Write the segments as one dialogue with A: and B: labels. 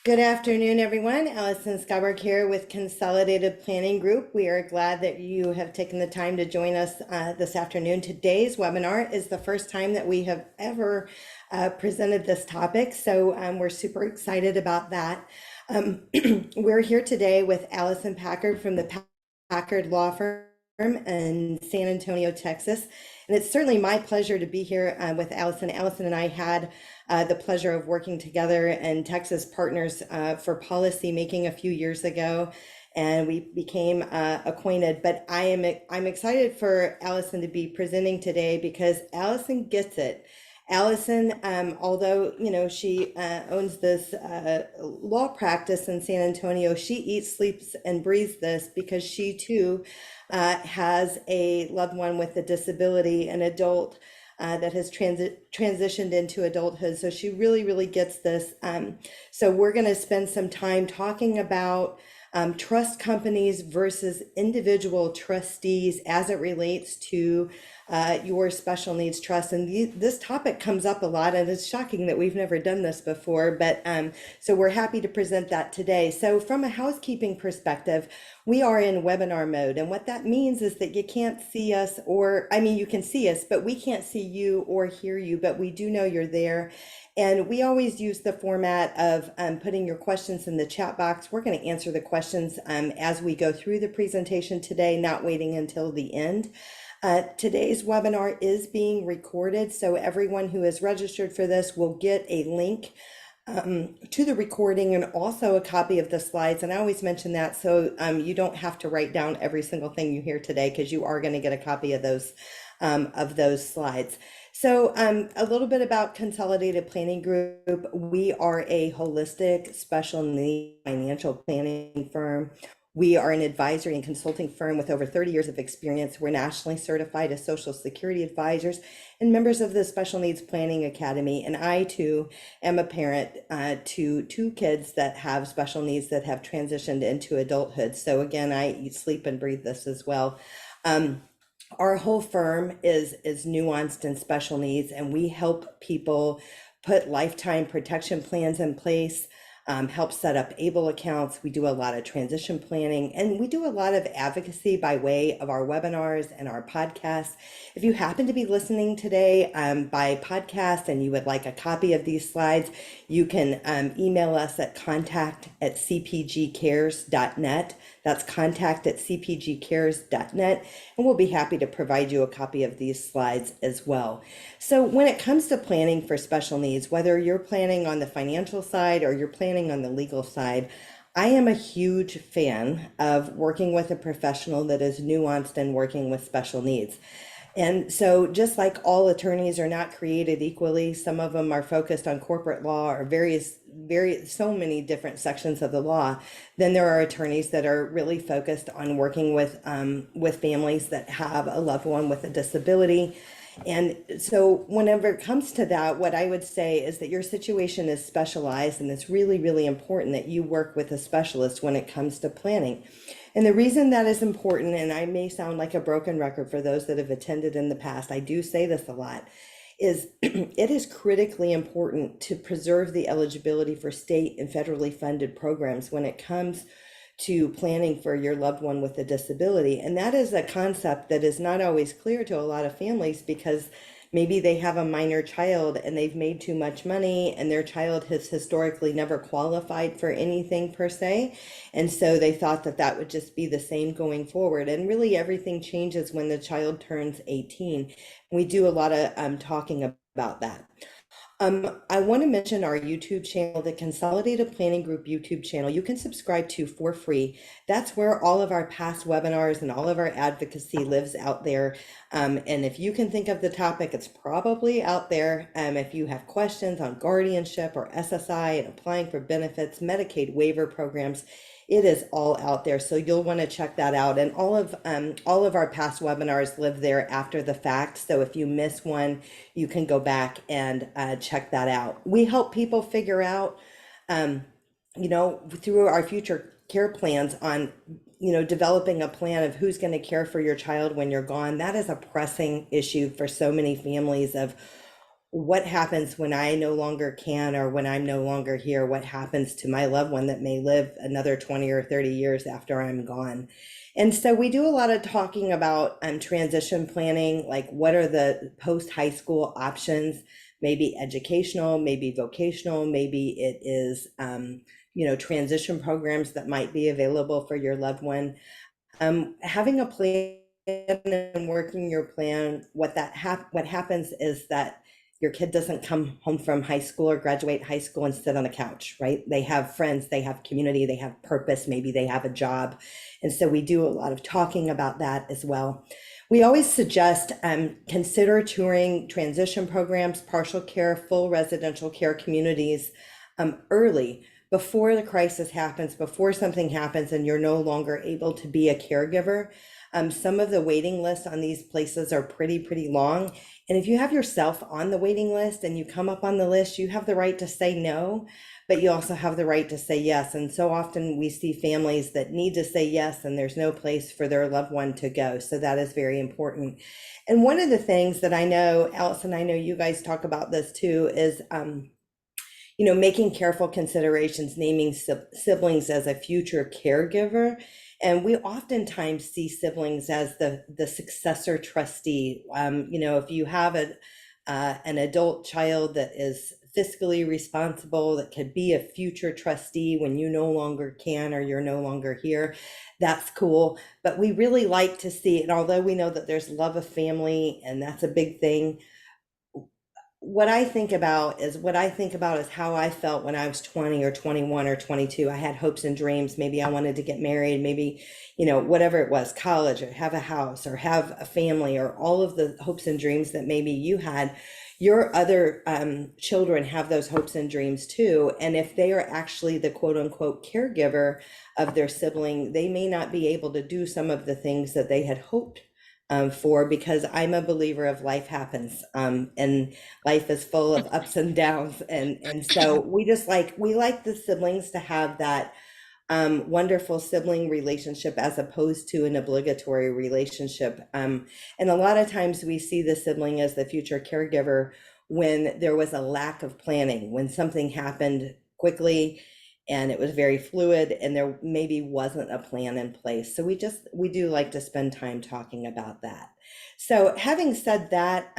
A: Good afternoon, everyone. Alison here with Consolidated Planning Group. We are glad that you have taken the time to join us this afternoon. Today's webinar is the first time that we have ever presented this topic, so we're super excited about that. We're here today with Alison Packard from the Packard Law Firm in San Antonio, Texas. And it's certainly my pleasure to be here with Alison. Alison and I had the pleasure of working together in Texas Partners for policy making a few years ago, and we became acquainted. But I'm excited for Alison to be presenting today because Alison gets it. Alison, although she owns this law practice in San Antonio, she eats, sleeps, and breathes this because she too has a loved one with a disability, an adult that has transitioned into adulthood. So she really gets this. So we're going to spend some time talking about trust companies versus individual trustees as it relates to your special needs trust. And this topic comes up a lot, and it's shocking that we've never done this before, but so we're happy to present that today. So from a housekeeping perspective, we are in webinar mode, and what that means is that you can't see us, or I mean, you can see us, but we can't see you or hear you, but we do know you're there. And we always use the format of putting your questions in the chat box. We're going to answer the questions as we go through the presentation today, not waiting until the end. Today's webinar is being recorded, so everyone who is registered for this will get a link to the recording and also a copy of the slides. And I always mention that so you don't have to write down every single thing you hear today, because you are going to get a copy of those slides. So a little bit about Consolidated Planning Group. We are a holistic special needs financial planning firm. We are an advisory and consulting firm with over 30 years of experience. We're nationally certified as Social Security advisors and members of the Special Needs Planning Academy. And I too am a parent to two kids that have special needs that have transitioned into adulthood. So again, I eat, sleep, and breathe this as well. Our whole firm is nuanced in special needs, and we help people put lifetime protection plans in place, help set up ABLE accounts. We do a lot of transition planning, and we do a lot of advocacy by way of our webinars and our podcasts. If you happen to be listening today by podcast and you would like a copy of these slides, you can email us at contact@cpgcares.net. That's contact@cpgcares.net, and we'll be happy to provide you a copy of these slides as well. So when it comes to planning for special needs, whether you're planning on the financial side or you're planning on the legal side, I am a huge fan of working with a professional that is nuanced and working with special needs. And so just like all attorneys are not created equally, some of them are focused on corporate law or so many different sections of the law. Then there are attorneys that are really focused on working with families that have a loved one with a disability. And so whenever it comes to that, what I would say is that your situation is specialized, and it's really important that you work with a specialist when it comes to planning. And the reason that is important, and I may sound like a broken record for those that have attended in the past, I do say this a lot, is it is critically important to preserve the eligibility for state and federally funded programs when it comes to planning for your loved one with a disability. And that is a concept that is not always clear to a lot of families, because maybe they have a minor child and they've made too much money, and their child has historically never qualified for anything per se. And so they thought that that would just be the same going forward. And really everything changes when the child turns 18. We do a lot of talking about that. I want to mention our YouTube channel, the Consolidated Planning Group YouTube channel. You can subscribe to for free. That's where all of our past webinars and all of our advocacy lives out there. And if you can think of the topic, it's probably out there. If you have questions on guardianship or SSI and applying for benefits, Medicaid waiver programs, it is all out there. So you'll want to check that out. And all of our past webinars live there after the fact. So if you miss one, you can go back and check that out. We help people figure out, through our future care plans on, developing a plan of who's going to care for your child when you're gone. That is a pressing issue for so many families of what happens when I no longer can, or when I'm no longer here? What happens to my loved one that may live another 20 or 30 years after I'm gone? And so we do a lot of talking about transition planning, like what are the post high school options, maybe educational, maybe vocational, maybe it is, transition programs that might be available for your loved one. Having a plan and working your plan, what happens is that your kid doesn't come home from high school or graduate high school and sit on a couch, right? They have friends, they have community, they have purpose, maybe they have a job. And so we do a lot of talking about that as well. We always suggest consider touring transition programs, partial care, full residential care communities early, before the crisis happens, before something happens and you're no longer able to be a caregiver. Some of the waiting lists on these places are pretty long. And if you have yourself on the waiting list and you come up on the list, you have the right to say no, but you also have the right to say yes. And so often we see families that need to say yes, and there's no place for their loved one to go. So that is very important. And one of the things that I know, Alison, I know you guys talk about this too, is making careful considerations, naming siblings as a future caregiver. And we oftentimes see siblings as the successor trustee. If you have an adult child that is fiscally responsible, that could be a future trustee when you no longer can or you're no longer here, that's cool. But we really like to see, and although we know that there's love of family and that's a big thing, what I think about is how I felt when I was 20 or 21 or 22. I had hopes and dreams. Maybe I wanted to get married, maybe, whatever it was, college, or have a house, or have a family, or all of the hopes and dreams that maybe you had. Your other children have those hopes and dreams too. And if they are actually the quote unquote caregiver of their sibling, they may not be able to do some of the things that they had hoped for, because I'm a believer of life happens, and life is full of ups and downs, and so we like the siblings to have that wonderful sibling relationship as opposed to an obligatory relationship. And a lot of times we see the sibling as the future caregiver when there was a lack of planning, when something happened quickly and it was very fluid and there maybe wasn't a plan in place. So we do like to spend time talking about that. So having said that,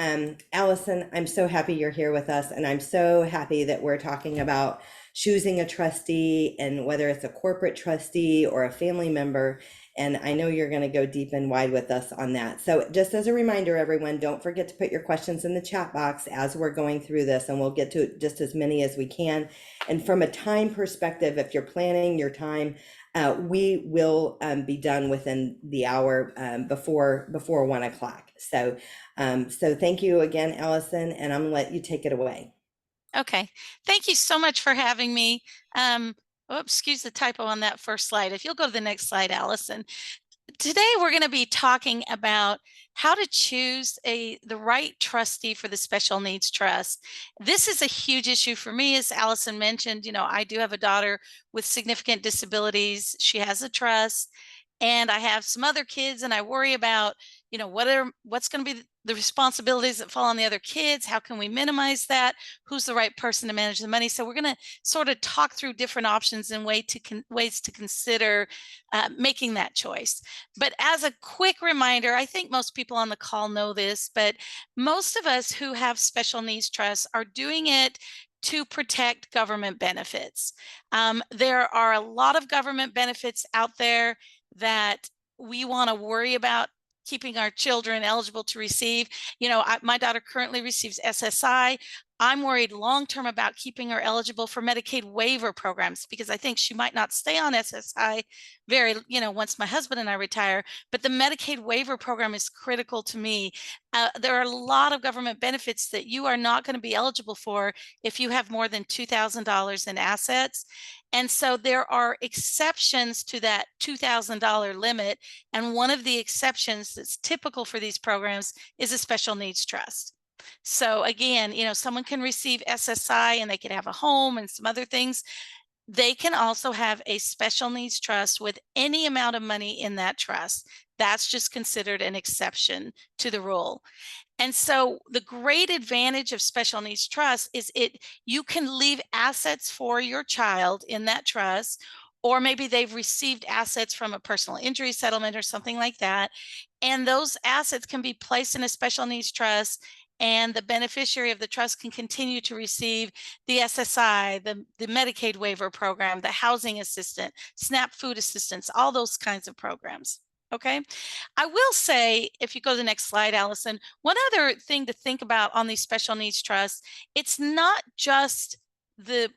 A: Alison, I'm so happy you're here with us, and I'm so happy that we're talking about choosing a trustee, and whether it's a corporate trustee or a family member. And I know you're going to go deep and wide with us on that. So just as a reminder, everyone, don't forget to put your questions in the chat box as we're going through this, and we'll get to just as many as we can. And from a time perspective, if you're planning your time, we will be done within the hour before 1 o'clock. So thank you again, Alison, and I'm gonna let you take it away.
B: Okay, thank you so much for having me. Excuse the typo on that first slide. If you'll go to the next slide, Allison. Today, we're going to be talking about how to choose the right trustee for the Special Needs Trust. This is a huge issue for me. As Allison mentioned, I do have a daughter with significant disabilities. She has a trust, and I have some other kids, and I worry about, what's going to be the responsibilities that fall on the other kids. How can we minimize that? Who's the right person to manage the money? So we're going to sort of talk through different options and ways to consider making that choice. But as a quick reminder, I think most people on the call know this, but most of us who have special needs trusts are doing it to protect government benefits. There are a lot of government benefits out there that we want to worry about keeping our children eligible to receive. My daughter currently receives SSI. I'm worried long-term about keeping her eligible for Medicaid waiver programs, because I think she might not stay on SSI once my husband and I retire, but the Medicaid waiver program is critical to me. There are a lot of government benefits that you are not going to be eligible for if you have more than $2,000 in assets. And so there are exceptions to that $2,000 limit. And one of the exceptions that's typical for these programs is a special needs trust. So again, someone can receive SSI and they can have a home and some other things. They can also have a special needs trust with any amount of money in that trust. That's just considered an exception to the rule. And so the great advantage of special needs trust is you can leave assets for your child in that trust, or maybe they've received assets from a personal injury settlement or something like that. And those assets can be placed in a special needs trust, and the beneficiary of the trust can continue to receive the SSI, the Medicaid waiver program, the housing assistant, SNAP food assistance, all those kinds of programs. Okay. I will say, if you go to the next slide, Allison, one other thing to think about on these special needs trusts, it's not just the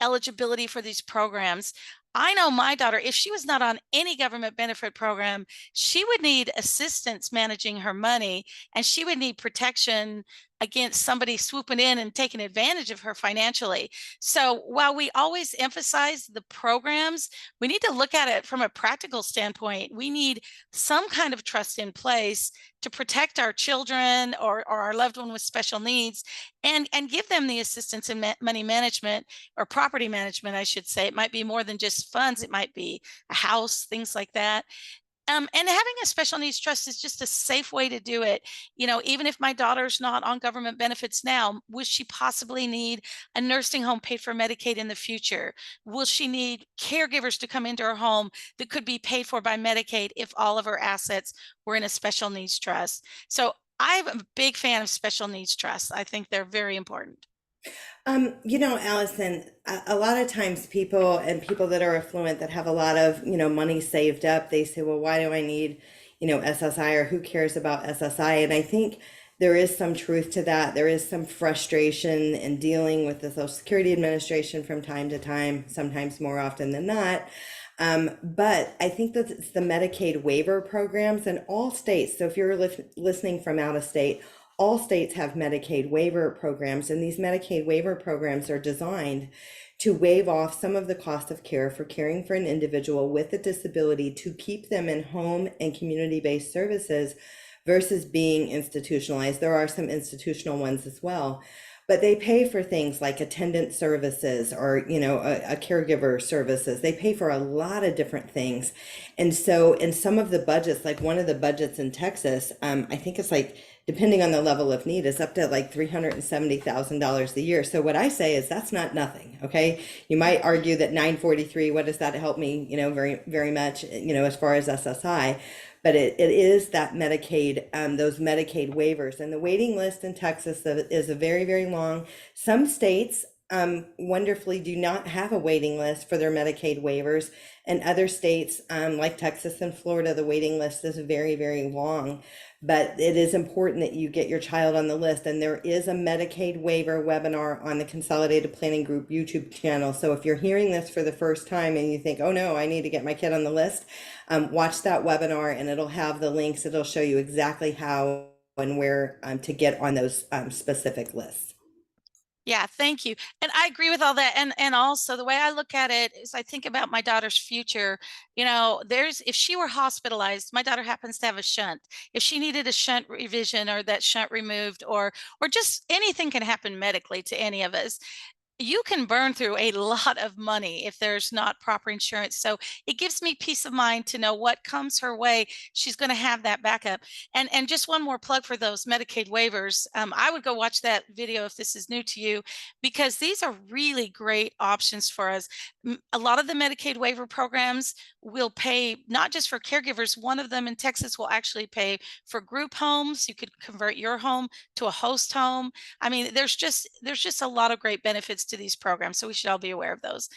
B: eligibility for these programs. I know my daughter, if she was not on any government benefit program, she would need assistance managing her money, and she would need protection against somebody swooping in and taking advantage of her financially. So while we always emphasize the programs, we need to look at it from a practical standpoint. We need some kind of trust in place to protect our children or our loved one with special needs, and give them the assistance in money management, or property management, I should say. It might be more than just funds. It might be a house, things like that. And having a special needs trust is just a safe way to do it. Even if my daughter's not on government benefits now, would she possibly need a nursing home paid for Medicaid in the future? Will she need caregivers to come into her home that could be paid for by Medicaid if all of her assets were in a special needs trust? So I'm a big fan of special needs trusts. I think they're very important.
A: Allison, a lot of times people that are affluent that have a lot of, money saved up, they say, well, why do I need, SSI, or who cares about SSI? And I think there is some truth to that. There is some frustration in dealing with the Social Security Administration from time to time, sometimes more often than not. But I think that it's the Medicaid waiver programs in all states. So if you're listening from out of state, all states have Medicaid waiver programs, and these Medicaid waiver programs are designed to waive off some of the cost of care for caring for an individual with a disability, to keep them in home and community-based services versus being institutionalized. There are some institutional ones as well, but they pay for things like attendant services, or a caregiver services. They pay for a lot of different things. And so in some of the budgets, like one of the budgets in Texas, I think it's like, depending on the level of need, is up to like $370,000 a year. So what I say is that's not nothing. Okay, you might argue that 943, what does that help me, very very much, as far as SSI, but it is that Medicaid, those Medicaid waivers. And the waiting list in Texas is a very, very long. Some states wonderfully do not have a waiting list for their Medicaid waivers, and other states, like Texas and Florida, the waiting list is very, very long. But it is important that you get your child on the list, and there is a Medicaid waiver webinar on the Consolidated Planning Group YouTube channel. So if you're hearing this for the first time and you think, oh no, I need to get my kid on the list, watch that webinar, and it'll have the links. It'll show you exactly how and where to get on those specific lists.
B: Yeah, thank you. And I agree with all that. And also the way I look at it is I think about my daughter's future. If she were hospitalized, my daughter happens to have a shunt. If she needed a shunt revision, or that shunt removed, or just anything can happen medically to any of us, you can burn through a lot of money if there's not proper insurance. So it gives me peace of mind to know what comes her way, she's going to have that backup. And just one more plug for those Medicaid waivers. I would go watch that video if this is new to you, because these are really great options for us. A lot of the Medicaid waiver programs will pay not just for caregivers. One of them in Texas will actually pay for group homes. You could convert your home to a host home. I mean, there's just a lot of great benefits to these programs, so we should all be aware of those.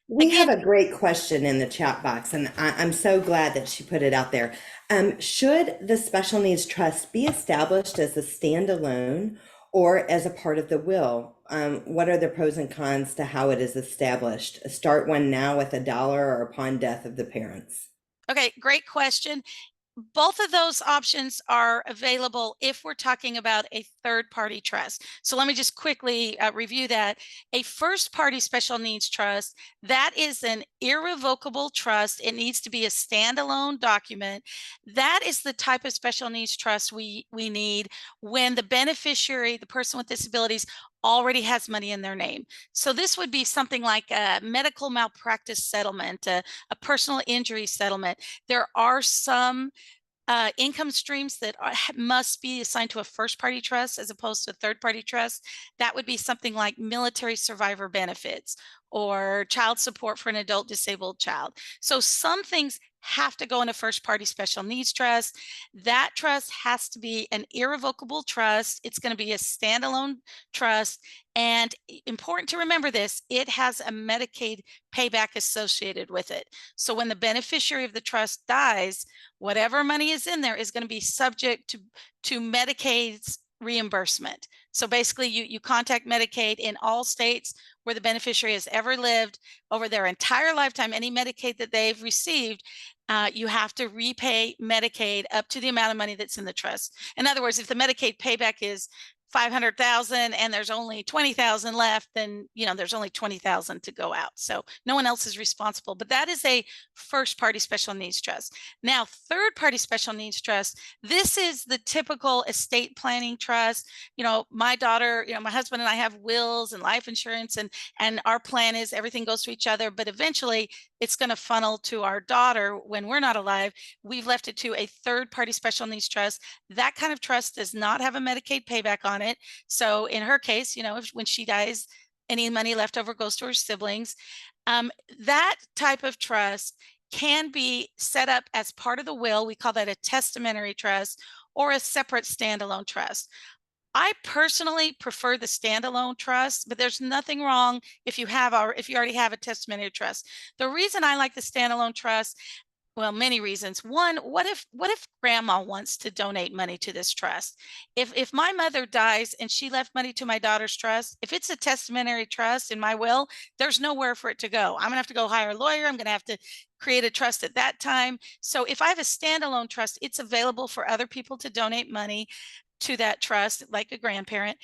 A: We have a great question in the chat box, and I'm so glad that she put it out there. Should the Special Needs Trust be established as a standalone or as a part of the will? What are the pros and cons to how it is established? Start one now with $1 or upon death of the parents?
B: Okay, great question. Both of those options are available if we're talking about a third-party trust. So let me just quickly review that. A first-party special needs trust, that is an irrevocable trust. It needs to be a standalone document. That is the type of special needs trust we need when the beneficiary, the person with disabilities, already has money in their name. So this would be something like a medical malpractice settlement, a personal injury settlement. There are some income streams that must be assigned to a first party trust as opposed to a third party trust. That would be something like military survivor benefits or child support for an adult disabled child. So some things have to go in a first party special needs trust. That trust has to be an irrevocable trust. It's going to be a standalone trust. And important to remember this, it has a Medicaid payback associated with it. So when the beneficiary of the trust dies, whatever money is in there is going to be subject to Medicaid's reimbursement. So basically, you contact Medicaid in all states where the beneficiary has ever lived over their entire lifetime. Any Medicaid that they've received, you have to repay Medicaid up to the amount of money that's in the trust. In other words, if the Medicaid payback is 500,000 and there's only 20,000 left, then there's only 20,000 to go out. So no one else is responsible. But that is a first party special needs trust. Now, third party special needs trust, this is the typical estate planning trust. My daughter, my husband and I have wills and life insurance, and our plan is everything goes to each other, but eventually it's going to funnel to our daughter when we're not alive. We've left it to a third party special needs trust. That kind of trust does not have a Medicaid payback on it. So in her case, when she dies, any money left over goes to her siblings. That type of trust can be set up as part of the will. We call that a testamentary trust or a separate standalone trust. I personally prefer the standalone trust, but there's nothing wrong if you already have a testamentary trust. The reason I like the standalone trust, well, many reasons. One, what if grandma wants to donate money to this trust? If my mother dies and she left money to my daughter's trust, if it's a testamentary trust in my will, there's nowhere for it to go. I'm gonna have to go hire a lawyer. I'm gonna have to create a trust at that time. So if I have a standalone trust, it's available for other people to donate money to that trust, like a grandparent.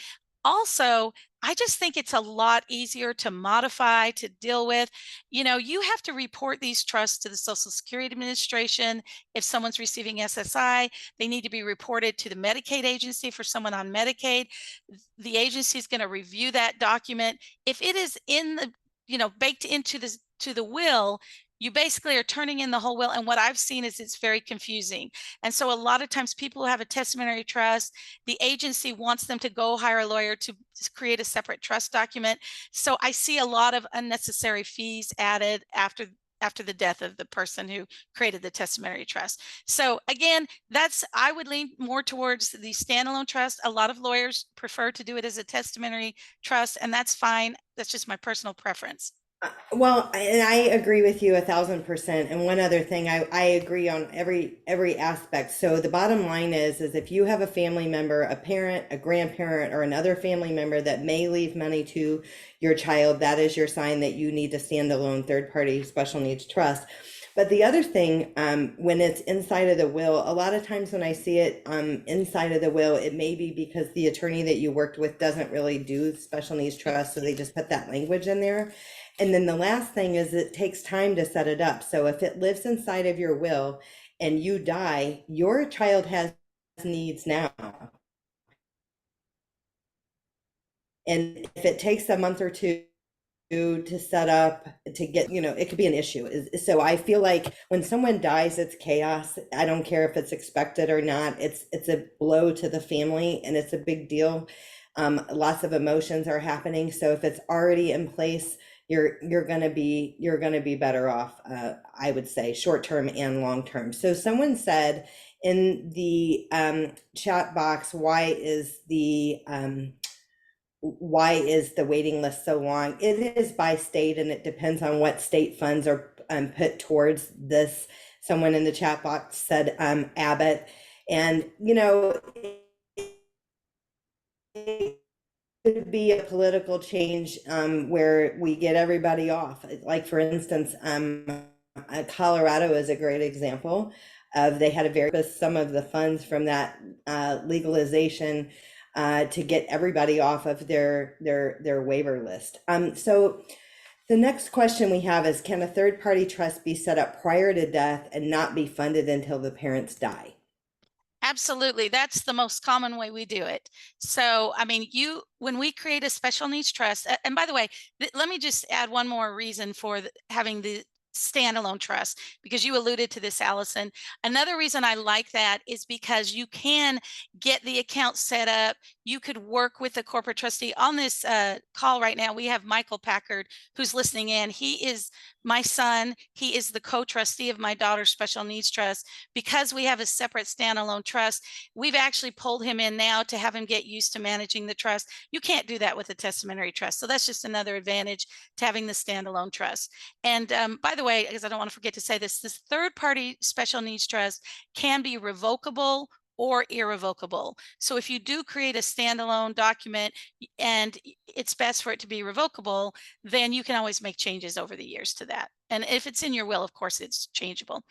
B: Also, I just think it's a lot easier to modify, to deal with. You have to report these trusts to the Social Security Administration. If someone's receiving SSI, they need to be reported to the Medicaid agency for someone on Medicaid. The agency is going to review that document. If it is baked into the will, you basically are turning in the whole will. And what I've seen is it's very confusing. And so a lot of times people who have a testamentary trust, the agency wants them to go hire a lawyer to create a separate trust document. So I see a lot of unnecessary fees added after the death of the person who created the testamentary trust. So again, I would lean more towards the standalone trust. A lot of lawyers prefer to do it as a testamentary trust, and that's fine. That's just my personal preference.
A: Well, and I agree with you 1,000%. And one other thing, I agree on every aspect. So the bottom line is if you have a family member, a parent, a grandparent, or another family member that may leave money to your child, that is your sign that you need a standalone third party special needs trust. But the other thing, when it's inside of the will, a lot of times when I see it inside of the will, it may be because the attorney that you worked with doesn't really do special needs trust, so they just put that language in there. And then the last thing is it takes time to set it up. So if it lives inside of your will and you die, your child has needs now. And if it takes a month or two to set up to get, it could be an issue. So I feel like when someone dies, it's chaos. I don't care if it's expected or not. It's a blow to the family and it's a big deal. Lots of emotions are happening. So if it's already in place, you're gonna be better off, I would say, short term and long term. So someone said in the chat box, why is the waiting list so long? It is by state, and it depends on what state funds are put towards this. Someone in the chat box said Abbott, and it could be a political change where we get everybody off. Like for instance, Colorado is a great example of they had some of the funds from that legalization to get everybody off of their waiver list. So the next question we have is, can a third party trust be set up prior to death and not be funded until the parents die?
B: Absolutely. That's the most common way we do it. So, I mean, when we create a special needs trust, and by the way, let me just add one more reason for having the standalone trust, because you alluded to this, Allison. Another reason I like that is because you can get the account set up. You could work with the corporate trustee. On this call right now, we have Michael Packard, who's listening in. He is my son. He is the co-trustee of my daughter's special needs trust. Because we have a separate standalone trust, we've actually pulled him in now to have him get used to managing the trust. You can't do that with a testamentary trust. So that's just another advantage to having the standalone trust. And by the way, because I don't want to forget to say this third party special needs trust can be revocable or irrevocable. So if you do create a standalone document and it's best for it to be revocable, then you can always make changes over the years to that. And if it's in your will, of course, it's changeable.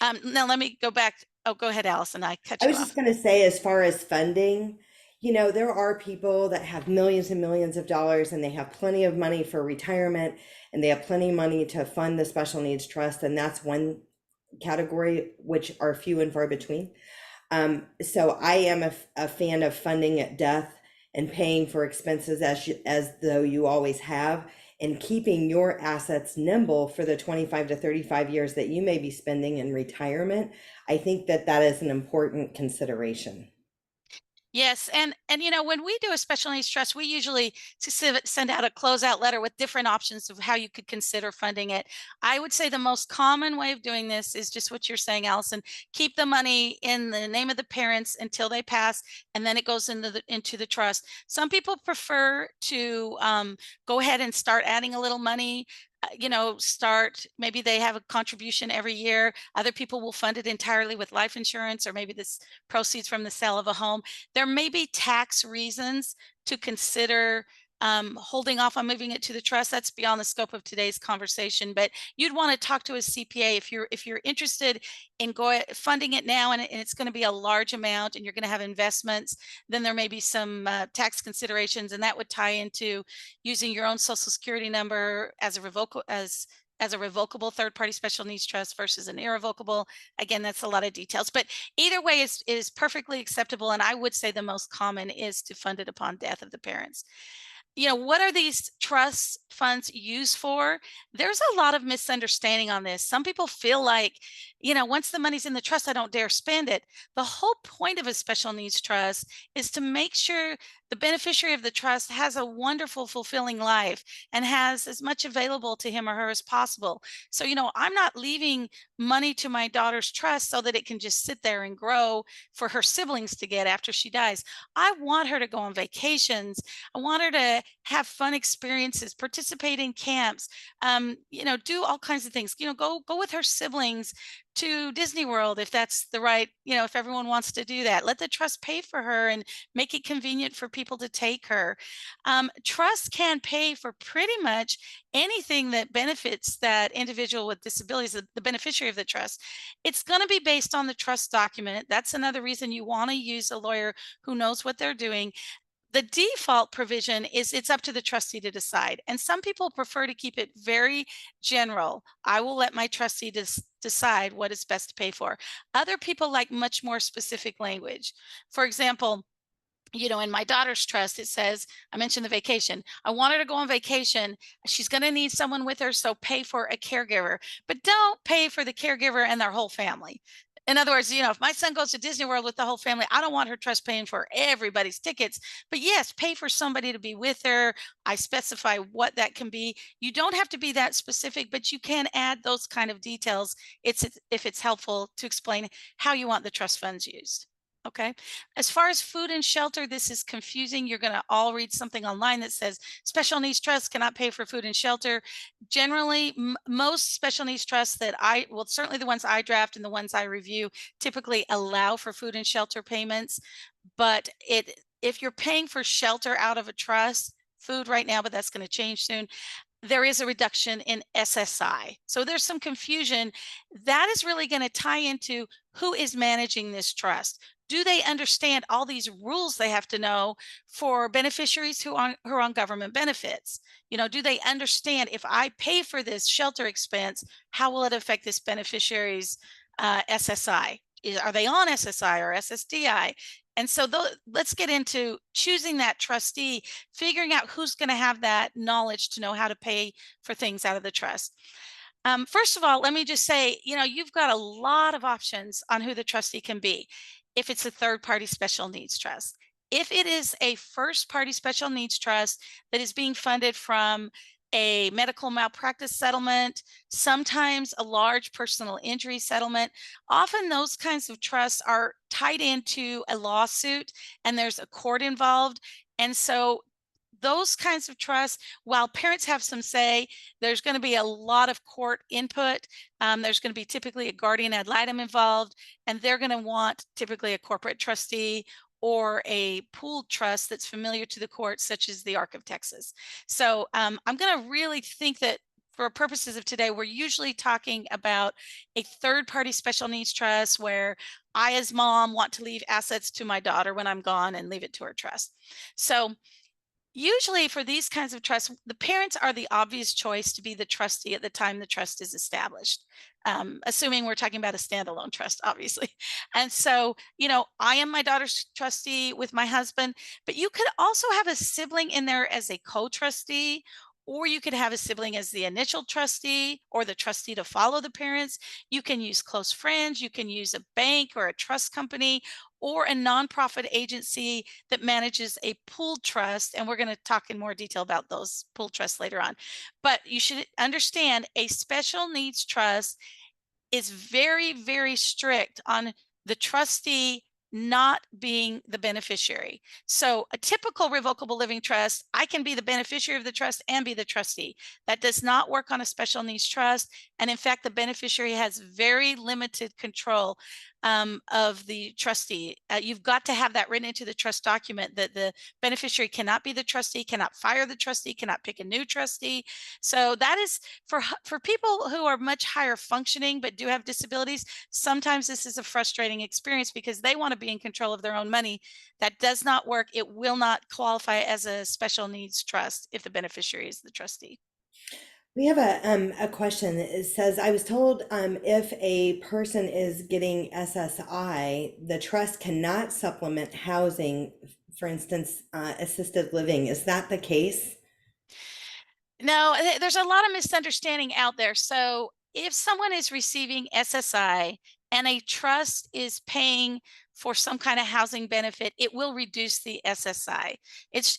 B: Now let me go back. Oh, go ahead, Allison. I cut
A: I
B: you
A: was just
B: off.
A: going to say, as far as funding, there are people that have millions and millions of dollars and they have plenty of money for retirement and they have plenty of money to fund the special needs trust. And that's one category, which are few and far between. So I am a fan of funding at death and paying for expenses as though you always have, and keeping your assets nimble for the 25 to 35 years that you may be spending in retirement. I think that that is an important consideration.
B: Yes, and when we do a special needs trust, we usually send out a closeout letter with different options of how you could consider funding it. I would say the most common way of doing this is just what you're saying, Allison. Keep the money in the name of the parents until they pass, and then it goes into the trust. Some people prefer to go ahead and start adding a little money. Start, maybe they have a contribution every year. Other people will fund it entirely with life insurance, or maybe this proceeds from the sale of a home. There may be tax reasons to consider holding off on moving it to the trust. That's beyond the scope of today's conversation, but you'd want to talk to a CPA if you're interested in funding it now, and it's going to be a large amount, and you're going to have investments. Then there may be some tax considerations, and that would tie into using your own Social Security number as a revocable third-party special needs trust versus an irrevocable. Again, that's a lot of details, but either way is perfectly acceptable. And I would say the most common is to fund it upon death of the parents. What are these trust funds used for? There's a lot of misunderstanding on this. Some people feel like, once the money's in the trust, I don't dare spend it. The whole point of a special needs trust is to make sure the beneficiary of the trust has a wonderful, fulfilling life and has as much available to him or her as possible. So, I'm not leaving money to my daughter's trust so that it can just sit there and grow for her siblings to get after she dies. I want her to go on vacations. I want her to have fun experiences, participate in camps, do all kinds of things. Go with her siblings to Disney World if that's the right, if everyone wants to do that. Let the trust pay for her and make it convenient for people to take her. Trust can pay for pretty much anything that benefits that individual with disabilities, the beneficiary of the trust. It's going to be based on the trust document. That's another reason you want to use a lawyer who knows what they're doing. The default provision is it's up to the trustee to decide. And some people prefer to keep it very general. I will let my trustee decide what is best to pay for. Other people like much more specific language. For example, in my daughter's trust, it says, I mentioned the vacation. I want her to go on vacation. She's going to need someone with her, so pay for a caregiver, but don't pay for the caregiver and their whole family. In other words, if my son goes to Disney World with the whole family, I don't want her trust paying for everybody's tickets, but yes, pay for somebody to be with her. I specify what that can be. You don't have to be that specific, but you can add those kind of details. If it's helpful to explain how you want the trust funds used. Okay. As far as food and shelter, this is confusing. You're going to all read something online that says special needs trusts cannot pay for food and shelter. Generally, most special needs trusts certainly the ones I draft and the ones I review typically allow for food and shelter payments. But if you're paying for shelter out of a trust, food right now, but that's going to change soon, there is a reduction in SSI. So there's some confusion. That is really going to tie into who is managing this trust. Do they understand all these rules they have to know for beneficiaries who are on government benefits? Do they understand, if I pay for this shelter expense, how will it affect this beneficiary's SSI? Are they on SSI or SSDI? And so let's get into choosing that trustee, figuring out who's going to have that knowledge to know how to pay for things out of the trust. First of all, let me just say, you've got a lot of options on who the trustee can be if it's a third party special needs trust. If it is a first party special needs trust that is being funded from a medical malpractice settlement, sometimes a large personal injury settlement, often those kinds of trusts are tied into a lawsuit and there's a court involved. And so those kinds of trusts, while parents have some say, there's going to be a lot of court input. There's going to be typically a guardian ad litem involved, and they're going to want typically a corporate trustee or a pooled trust that's familiar to the courts, such as the Arc of Texas. So I'm going to really think that for purposes of today, we're usually talking about a third party special needs trust where I, as mom, want to leave assets to my daughter when I'm gone and leave it to her trust. So usually for these kinds of trusts, the parents are the obvious choice to be the trustee at the time the trust is established, assuming we're talking about a standalone trust, obviously. And so, I am my daughter's trustee with my husband, but you could also have a sibling in there as a co-trustee, or you could have a sibling as the initial trustee or the trustee to follow the parents. You can use close friends, you can use a bank or a trust company or a nonprofit agency that manages a pooled trust. And we're going to talk in more detail about those pooled trusts later on. But you should understand a special needs trust is very, very strict on the trustee not being the beneficiary. So a typical revocable living trust, I can be the beneficiary of the trust and be the trustee. That does not work on a special needs trust. And in fact, the beneficiary has very limited control of the trustee. You've got to have that written into the trust document that the beneficiary cannot be the trustee, cannot fire the trustee, cannot pick a new trustee. So that is for people who are much higher functioning but do have disabilities. Sometimes this is a frustrating experience because they want to be in control of their own money. That does not work. It will not qualify as a special needs trust if the beneficiary is the trustee.
A: We have a question. It says, I was told if a person is getting SSI, the trust cannot supplement housing, for instance, assisted living. Is that the case?
B: No, there's a lot of misunderstanding out there. So if someone is receiving SSI and a trust is paying for some kind of housing benefit, it will reduce the SSI. It's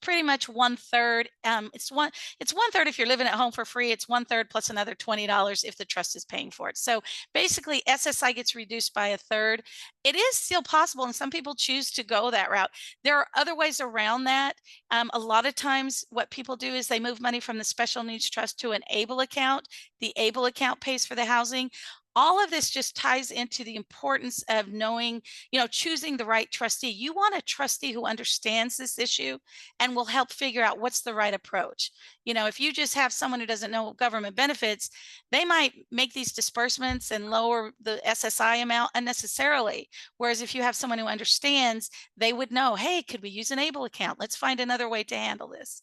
B: pretty much 1/3. It's 1/3 if you're living at home for free. It's 1/3 plus another $20 if the trust is paying for it. So basically, SSI gets reduced by 1/3. It is still possible, and some people choose to go that route. There are other ways around that. A lot of times, what people do is they move money from the special needs trust to an ABLE account. The ABLE account pays for the housing. All of this just ties into the importance of knowing, choosing the right trustee. You want a trustee who understands this issue and will help figure out what's the right approach. If you just have someone who doesn't know government benefits, they might make these disbursements and lower the SSI amount unnecessarily. Whereas if you have someone who understands, they would know, hey, could we use an ABLE account? Let's find another way to handle this.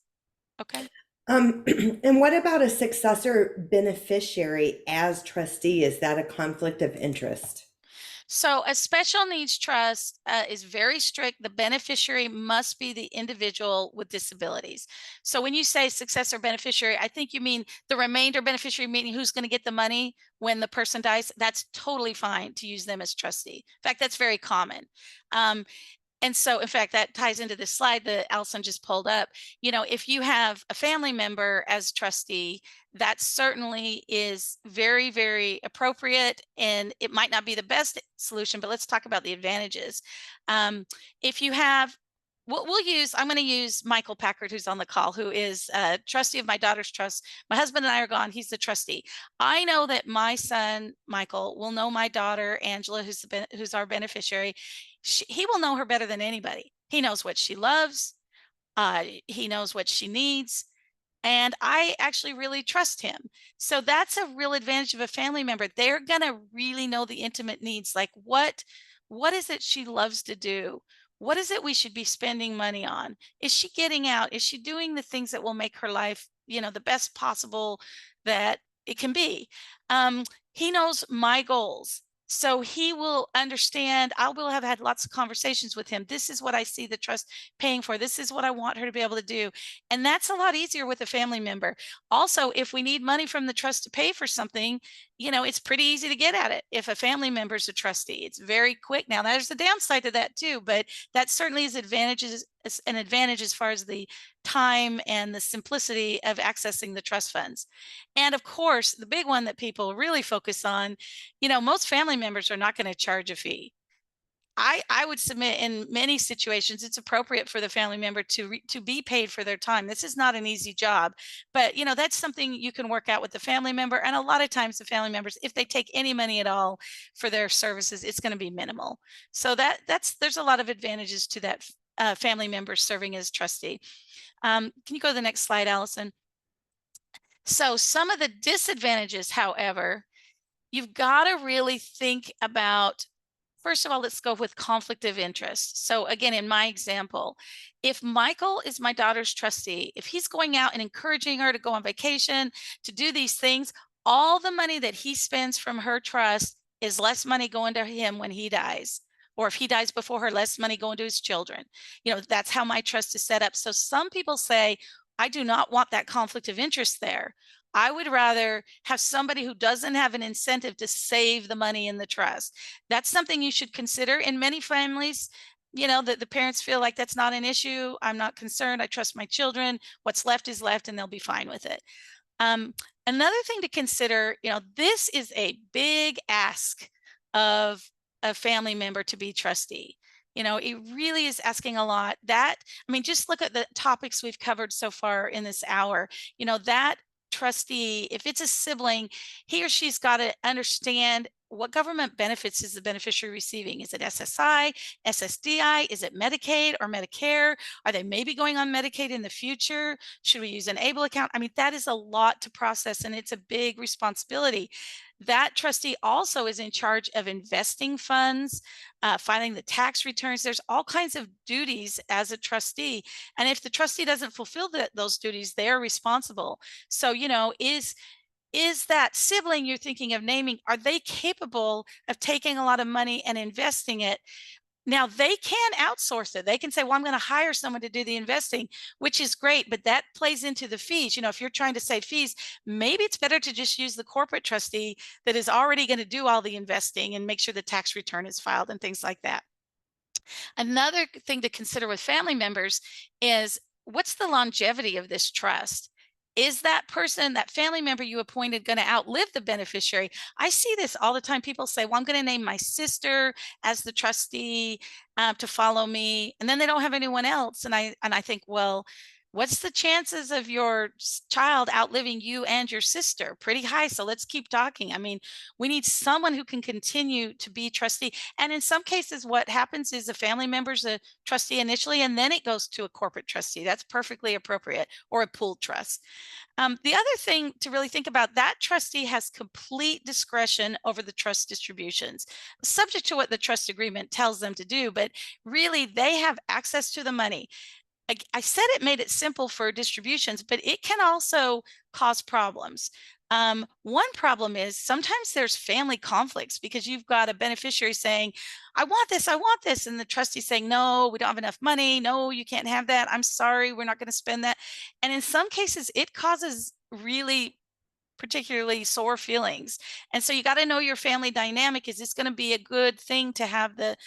B: Okay.
A: And what about a successor beneficiary as trustee? Is that a conflict of interest?
B: So a special needs trust is very strict. The beneficiary must be the individual with disabilities. So when you say successor beneficiary, I think you mean the remainder beneficiary, meaning who's going to get the money when the person dies. That's totally fine to use them as trustee. In fact, that's very common. And so, in fact, that ties into this slide that Alison just pulled up. If you have a family member as trustee, that certainly is very, very appropriate. And it might not be the best solution, but let's talk about the advantages. If you have, I'm going to use Michael Packard, who's on the call, who is a trustee of my daughter's trust. My husband and I are gone. He's the trustee. I know that my son, Michael, will know my daughter, Angela, who's our beneficiary. He will know her better than anybody. He knows what she loves. He knows what she needs. And I actually really trust him. So that's a real advantage of a family member. They're going to really know the intimate needs. Like what is it she loves to do? What is it we should be spending money on? Is she getting out? Is she doing the things that will make her life, the best possible that it can be? He knows my goals. So he will understand. I will have had lots of conversations with him. This is what I see the trust paying for. This is what I want her to be able to do. And that's a lot easier with a family member. Also, if we need money from the trust to pay for something, it's pretty easy to get at it. If a family member is a trustee, it's very quick. Now, there's a downside to that too, but that certainly is an advantage as far as the time and the simplicity of accessing the trust funds. And of course, the big one that people really focus on, most family members are not going to charge a fee. I would submit in many situations it's appropriate for the family member to be paid for their time. This is not an easy job, but that's something you can work out with the family member. And a lot of times the family members, if they take any money at all for their services, it's going to be minimal. So there's a lot of advantages to that family member serving as trustee. Can you go to the next slide, Allison? So some of the disadvantages, however, you've got to really think about. First of all, let's go with conflict of interest. So again, in my example, if Michael is my daughter's trustee, if he's going out and encouraging her to go on vacation, to do these things, all the money that he spends from her trust is less money going to him when he dies. Or if he dies before her, less money going to his children. That's how my trust is set up. So some people say, I do not want that conflict of interest there. I would rather have somebody who doesn't have an incentive to save the money in the trust. That's something you should consider. In many families, that the parents feel like that's not an issue. I'm not concerned. I trust my children. What's left is left, and they'll be fine with it. Another thing to consider, this is a big ask of a family member to be trustee. It really is asking a lot. Just look at the topics we've covered so far in this hour. That trustee, if it's a sibling, he or she's got to understand what government benefits is the beneficiary receiving. Is it SSI, SSDI? Is it Medicaid or Medicare? Are they maybe going on Medicaid in the future? Should we use an ABLE account? That is a lot to process, and it's a big responsibility. That trustee also is in charge of investing funds, filing the tax returns. There's all kinds of duties as a trustee. And if the trustee doesn't fulfill those duties, they're responsible. So, is that sibling you're thinking of naming, are they capable of taking a lot of money and investing it? Now, they can outsource it. They can say, well, I'm going to hire someone to do the investing, which is great, but that plays into the fees. If you're trying to save fees, maybe it's better to just use the corporate trustee that is already going to do all the investing and make sure the tax return is filed and things like that. Another thing to consider with family members is, what's the longevity of this trust? Is that person, that family member you appointed, going to outlive the beneficiary? I see this all the time. People say, well, I'm going to name my sister as the trustee to follow me. And then they don't have anyone else. And I think, well, what's the chances of your child outliving you and your sister? Pretty high. So let's keep talking. We need someone who can continue to be trustee. And in some cases, what happens is a family member's a trustee initially, and then it goes to a corporate trustee. That's perfectly appropriate, or a pooled trust. The other thing to really think about, that trustee has complete discretion over the trust distributions, subject to what the trust agreement tells them to do, but really they have access to the money. I said it made it simple for distributions, but it can also cause problems. One problem is sometimes there's family conflicts because you've got a beneficiary saying, I want this. And the trustee saying, no, we don't have enough money. No, you can't have that. I'm sorry, we're not going to spend that. And in some cases, it causes really particularly sore feelings. And so you got to know your family dynamic. Is this going to be a good thing to have the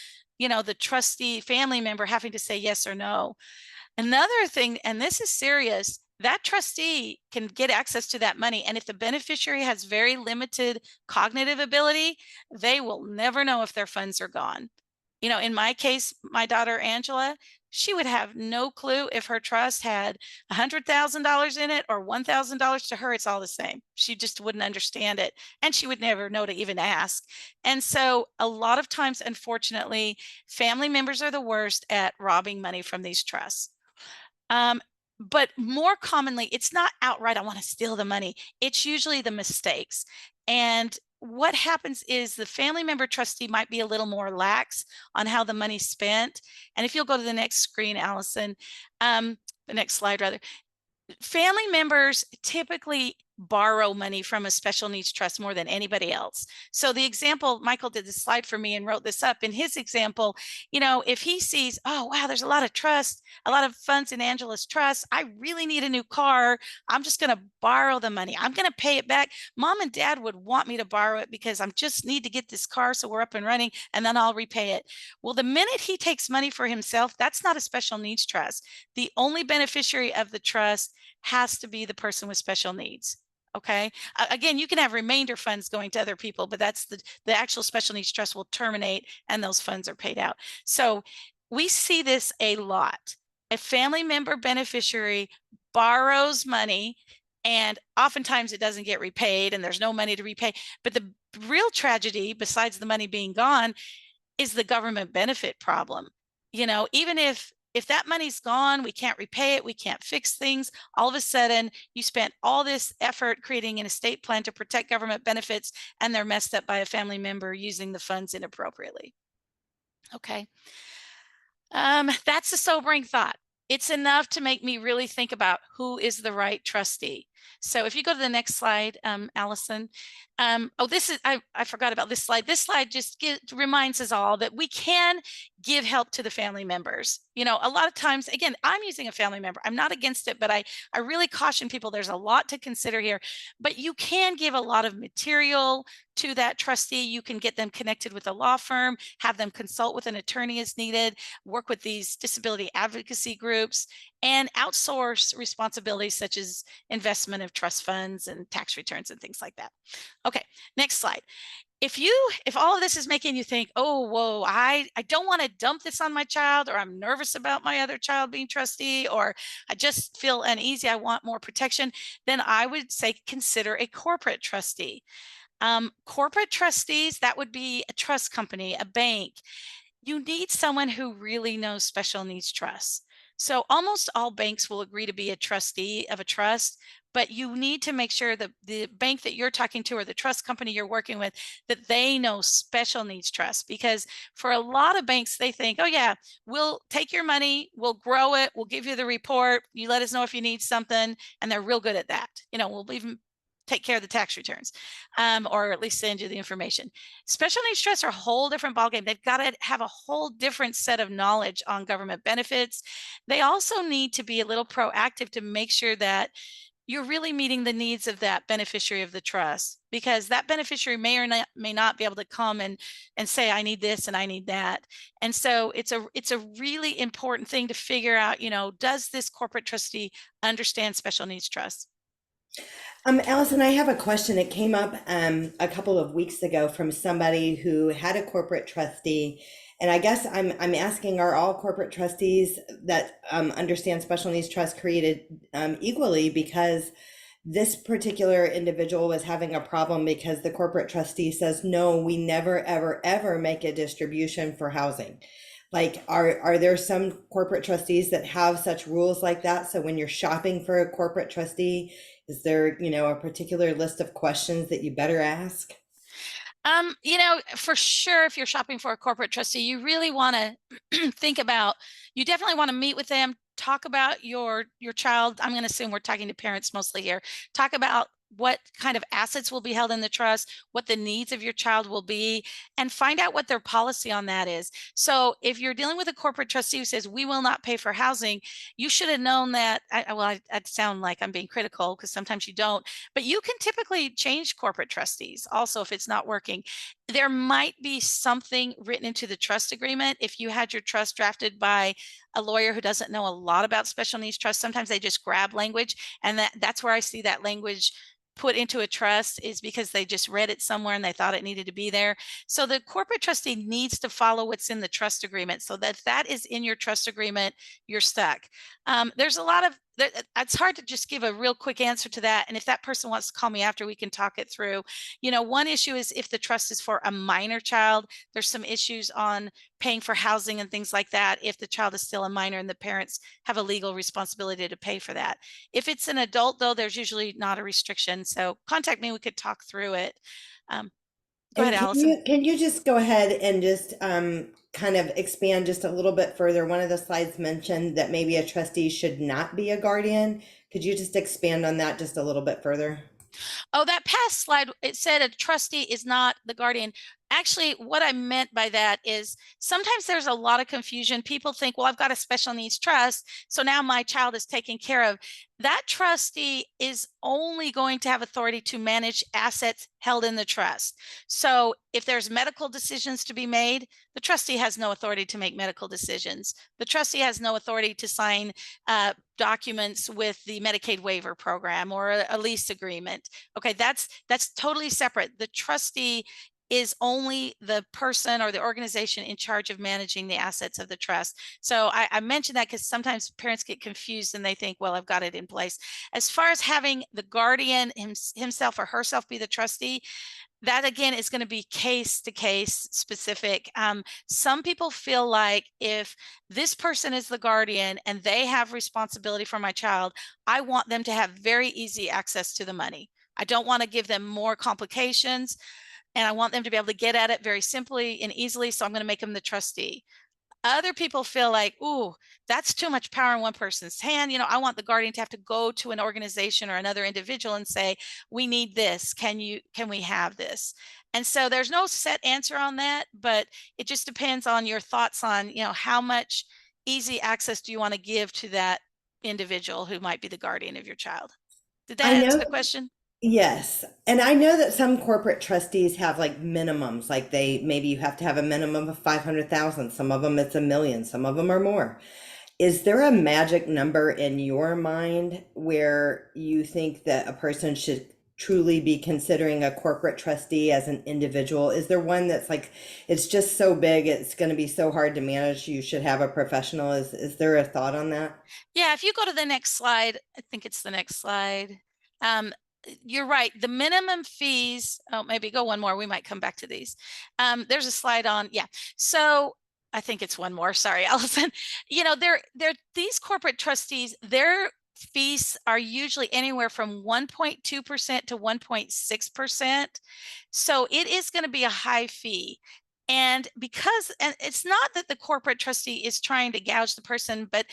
B: trustee family member having to say yes or no? Another thing, and this is serious, that trustee can get access to that money. And if the beneficiary has very limited cognitive ability, they will never know if their funds are gone. In my case, my daughter, Angela, she would have no clue if her trust had $100,000 in it or $1,000. To her, it's all the same. She just wouldn't understand it. And she would never know to even ask. And so a lot of times, unfortunately, family members are the worst at robbing money from these trusts. But more commonly, it's not outright, I want to steal the money. It's usually the mistakes. And what happens is the family member trustee might be a little more lax on how the money's spent. And if you'll go to the next screen, Allison, the next slide rather, family members typically borrow money from a special needs trust more than anybody else. So the example, Michael did this slide for me and wrote this up. In his example, if he sees, oh, wow, there's a lot of trust, a lot of funds in Angela's trust. I really need a new car. I'm just going to borrow the money. I'm going to pay it back. Mom and dad would want me to borrow it because I just need to get this car so we're up and running, and then I'll repay it. Well, the minute he takes money for himself, that's not a special needs trust. The only beneficiary of the trust has to be the person with special needs. Okay. Again, you can have remainder funds going to other people, but that's the actual special needs trust will terminate and those funds are paid out. So we see this a lot. A family member beneficiary borrows money, and oftentimes it doesn't get repaid and there's no money to repay. But the real tragedy, besides the money being gone, is the government benefit problem. Even if that money's gone, we can't repay it, we can't fix things. All of a sudden, you spent all this effort creating an estate plan to protect government benefits, and they're messed up by a family member using the funds inappropriately. Okay. That's a sobering thought. It's enough to make me really think about who is the right trustee. So if you go to the next slide, Alison. I forgot about this slide. This slide just reminds us all that we can give help to the family members. A lot of times, again, I'm using a family member. I'm not against it, but I really caution people, there's a lot to consider here. But you can give a lot of material to that trustee. You can get them connected with a law firm, have them consult with an attorney as needed, work with these disability advocacy groups, and outsource responsibilities such as investment of trust funds and tax returns and things like that. Okay, next slide. If all of this is making you think, oh, whoa, I don't want to dump this on my child, or I'm nervous about my other child being trustee, or I just feel uneasy, I want more protection, then I would say consider a corporate trustee. Corporate trustees, that would be a trust company, a bank. You need someone who really knows special needs trusts. So almost all banks will agree to be a trustee of a trust, but you need to make sure that the bank that you're talking to or the trust company you're working with, that they know special needs trusts. Because for a lot of banks, they think, oh yeah, we'll take your money, we'll grow it, we'll give you the report, you let us know if you need something, and they're real good at that. We'll even take care of the tax returns, or at least send you the information. Special needs trusts are a whole different ballgame. They've got to have a whole different set of knowledge on government benefits. They also need to be a little proactive to make sure that you're really meeting the needs of that beneficiary of the trust, because that beneficiary may or may not be able to come and say, I need this and I need that. And so it's a really important thing to figure out, does this corporate trustee understand special needs trusts?
A: Alison, I have a question. It came up a couple of weeks ago from somebody who had a corporate trustee, and I guess I'm asking: are all corporate trustees that understand special needs trust created equally? Because this particular individual was having a problem because the corporate trustee says, no, we never, ever, ever make a distribution for housing. Like, are there some corporate trustees that have such rules like that? So when you're shopping for a corporate trustee, is there, a particular list of questions that you better ask?
B: For sure, if you're shopping for a corporate trustee, you really want to think about, you definitely want to meet with them, talk about your child. I'm going to assume we're talking to parents mostly here. Talk about what kind of assets will be held in the trust, what the needs of your child will be, and find out what their policy on that is. So if you're dealing with a corporate trustee who says, we will not pay for housing, you should have known that. I sound like I'm being critical, because sometimes you don't, but you can typically change corporate trustees also if it's not working. There might be something written into the trust agreement. If you had your trust drafted by a lawyer who doesn't know a lot about special needs trusts, sometimes they just grab language, and that's where I see that language put into a trust, is because they just read it somewhere and they thought it needed to be there. So the corporate trustee needs to follow what's in the trust agreement, so that is in your trust agreement, you're stuck. There's a lot of, it's hard to just give a real quick answer to that. And if that person wants to call me after, we can talk it through. One issue is if the trust is for a minor child, there's some issues on paying for housing and things like that if the child is still a minor and the parents have a legal responsibility to pay for that. If it's an adult, though, there's usually not a restriction. So contact me, we could talk through it. Go ahead,
A: And
B: Allison.
A: can you just go ahead and just kind of expand just a little bit further? One of the slides mentioned that maybe a trustee should not be a guardian. Could you just expand on that just a little bit further?
B: Oh, that past slide, it said a trustee is not the guardian. Actually, what I meant by that is sometimes there's a lot of confusion. People think, well, I've got a special needs trust, so now my child is taken care of. That trustee is only going to have authority to manage assets held in the trust. So if there's medical decisions to be made, the trustee has no authority to make medical decisions. The trustee has no authority to sign documents with the Medicaid waiver program or a lease agreement. Okay, that's totally separate. The trustee is only the person or the organization in charge of managing the assets of the trust. So I mentioned that because sometimes parents get confused and they think, well, I've got it in place. As far as having the guardian himself or herself be the trustee, that again is going to be case to case specific. Some people feel like if this person is the guardian and they have responsibility for my child, I want them to have very easy access to the money. I don't want to give them more complications, and I want them to be able to get at it very simply and easily. So I'm going to make them the trustee. Other people feel like, ooh, that's too much power in one person's hand. I want the guardian to have to go to an organization or another individual and say, we need this. Can we have this? And so there's no set answer on that, but it just depends on your thoughts on, how much easy access do you want to give to that individual who might be the guardian of your child? Did
A: I
B: that answer
A: know.
B: the question?
A: Yes. And I know that some corporate trustees have like minimums, like maybe you have to have a minimum of 500,000. Some of them it's a million, some of them are more. Is there a magic number in your mind where you think that a person should truly be considering a corporate trustee as an individual? Is there one that's like, it's just so big, it's going to be so hard to manage, you should have a professional? Is there a thought on that?
B: Yeah, if you go to the next slide, I think it's the next slide. You're right. The minimum fees, oh, maybe go one more. We might come back to these. There's a slide on, yeah. So I think it's one more. Sorry, Allison. They're these corporate trustees, their fees are usually anywhere from 1.2% to 1.6%. So it is going to be a high fee. And it's not that the corporate trustee is trying to gouge the person, but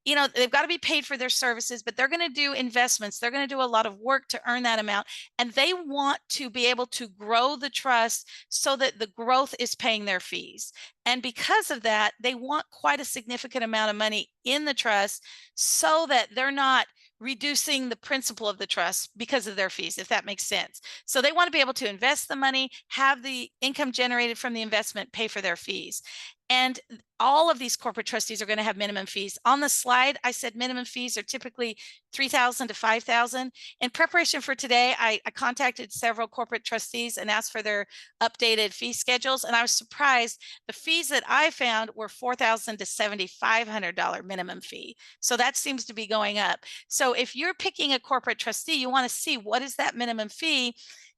B: they've got to be paid for their services, but they're going to do investments. They're going to do a lot of work to earn that amount. And they want to be able to grow the trust so that the growth is paying their fees. And because of that, they want quite a significant amount of money in the trust so that they're not reducing the principal of the trust because of their fees, if that makes sense. So they want to be able to invest the money, have the income generated from the investment pay for their fees. And all of these corporate trustees are going to have minimum fees. On the slide, I said minimum fees are typically $3,000 to $5,000. In preparation for today, I contacted several corporate trustees and asked for their updated fee schedules. And I was surprised. The fees that I found were $4,000 to $7,500 minimum fee. So that seems to be going up. So if you're picking a corporate trustee, you want to see what is that minimum fee.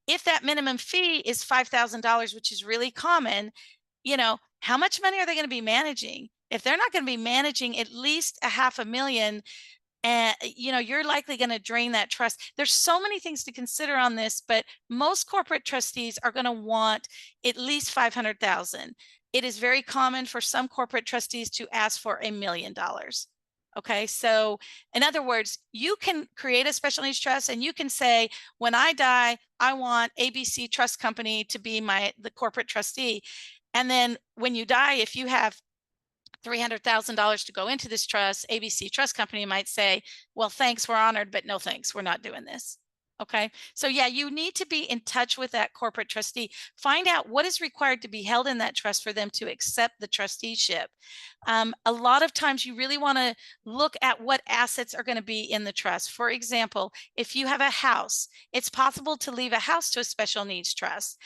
B: If that minimum fee is $5,000, which is really common, how much money are they going to be managing? If they're not going to be managing at least $500,000, and you're likely going to drain that trust. There's so many things to consider on this, but most corporate trustees are going to want at least 500,000. It is very common for some corporate trustees to ask for $1 million. Okay, so in other words, you can create a special needs trust and you can say, when I die, I want ABC Trust Company to be the corporate trustee. And then when you die, if you have $300,000 to go into this trust, ABC Trust Company might say, well, thanks, we're honored, but no thanks, we're not doing this. Okay, so yeah, you need to be in touch with that corporate trustee. Find out what is required to be held in that trust for them to accept the trusteeship. A lot of times you really want to look at what assets are going to be in the trust. For example, if you have a house, it's possible to leave a house to a special needs trust.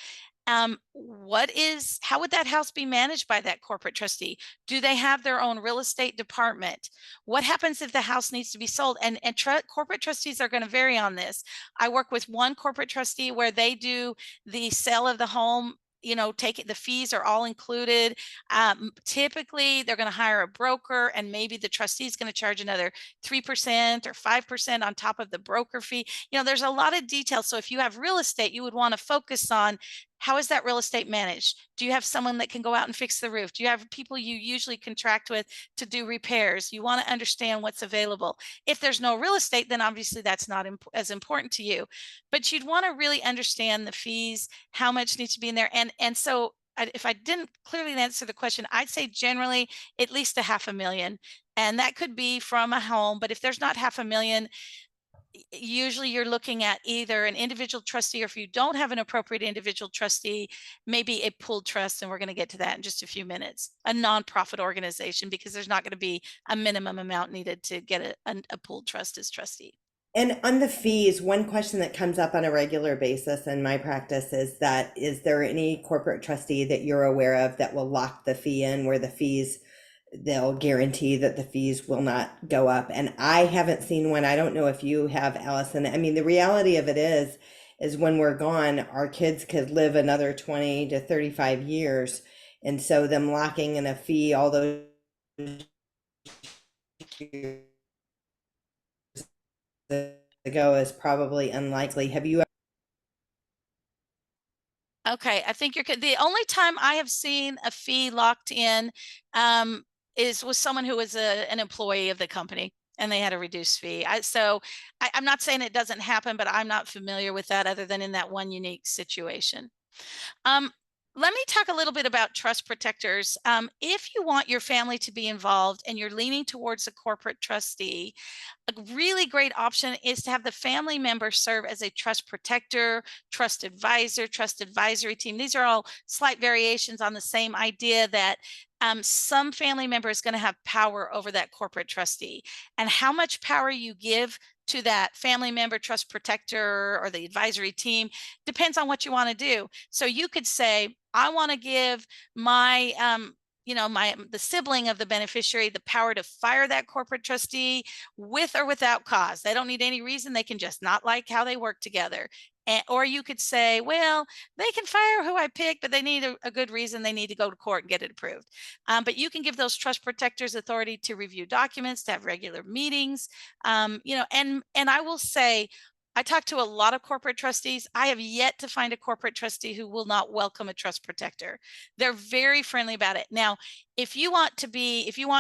B: How would that house be managed by that corporate trustee? Do they have their own real estate department? What happens if the house needs to be sold? And corporate trustees are going to vary on this. I work with one corporate trustee where they do the sale of the home. The fees are all included. Typically, they're going to hire a broker, and maybe the trustee is going to charge another 3% or 5% on top of the broker fee. There's a lot of details. So if you have real estate, you would want to focus on How is that real estate managed? Do you have someone that can go out and fix the roof? Do you have people you usually contract with to do repairs? You want to understand what's available. If there's no real estate, then obviously that's not as important to you. But you'd want to really understand the fees, how much needs to be in there. And so if I didn't clearly answer the question, I'd say generally at least a $500,000. And that could be from a home, but if there's not $500,000, usually you're looking at either an individual trustee, or if you don't have an appropriate individual trustee, maybe a pooled trust. And we're going to get to that in just a few minutes, a nonprofit organization, because there's not going to be a minimum amount needed to get a pooled trust as trustee.
A: And on the fees, one question that comes up on a regular basis in my practice is that, is there any corporate trustee that you're aware of that will lock the fee in, where the fees, they'll guarantee that the fees will not go up? And I haven't seen one. I don't know if you have, Allison. I mean, the reality of it is when we're gone, our kids could live another 20 to 35 years. And so them locking in a fee all those years ago is probably unlikely. Have you?
B: Okay, I think the only time I have seen a fee locked in is with someone who was an employee of the company and they had a reduced fee. I'm not saying it doesn't happen, but I'm not familiar with that other than in that one unique situation. Um, Let me talk a little bit about trust protectors. If you want your family to be involved and you're leaning towards a corporate trustee, a really great option is to have the family member serve as a trust protector, trust advisor, trust advisory team. These are all slight variations on the same idea that some family member is going to have power over that corporate trustee. And how much power you give to that family member, trust protector, or the advisory team depends on what you want to do. So you could say, I want to give my the sibling of the beneficiary the power to fire that corporate trustee with or without cause. They don't need any reason. They can just not like how they work together. Or you could say, well, they can fire who I pick, but they need a good reason. They need to go to court and get it approved. But you can give those trust protectors authority to review documents, to have regular meetings. And I will say, I talk to a lot of corporate trustees. I have yet to find a corporate trustee who will not welcome a trust protector. They're very friendly about it. Now, if you want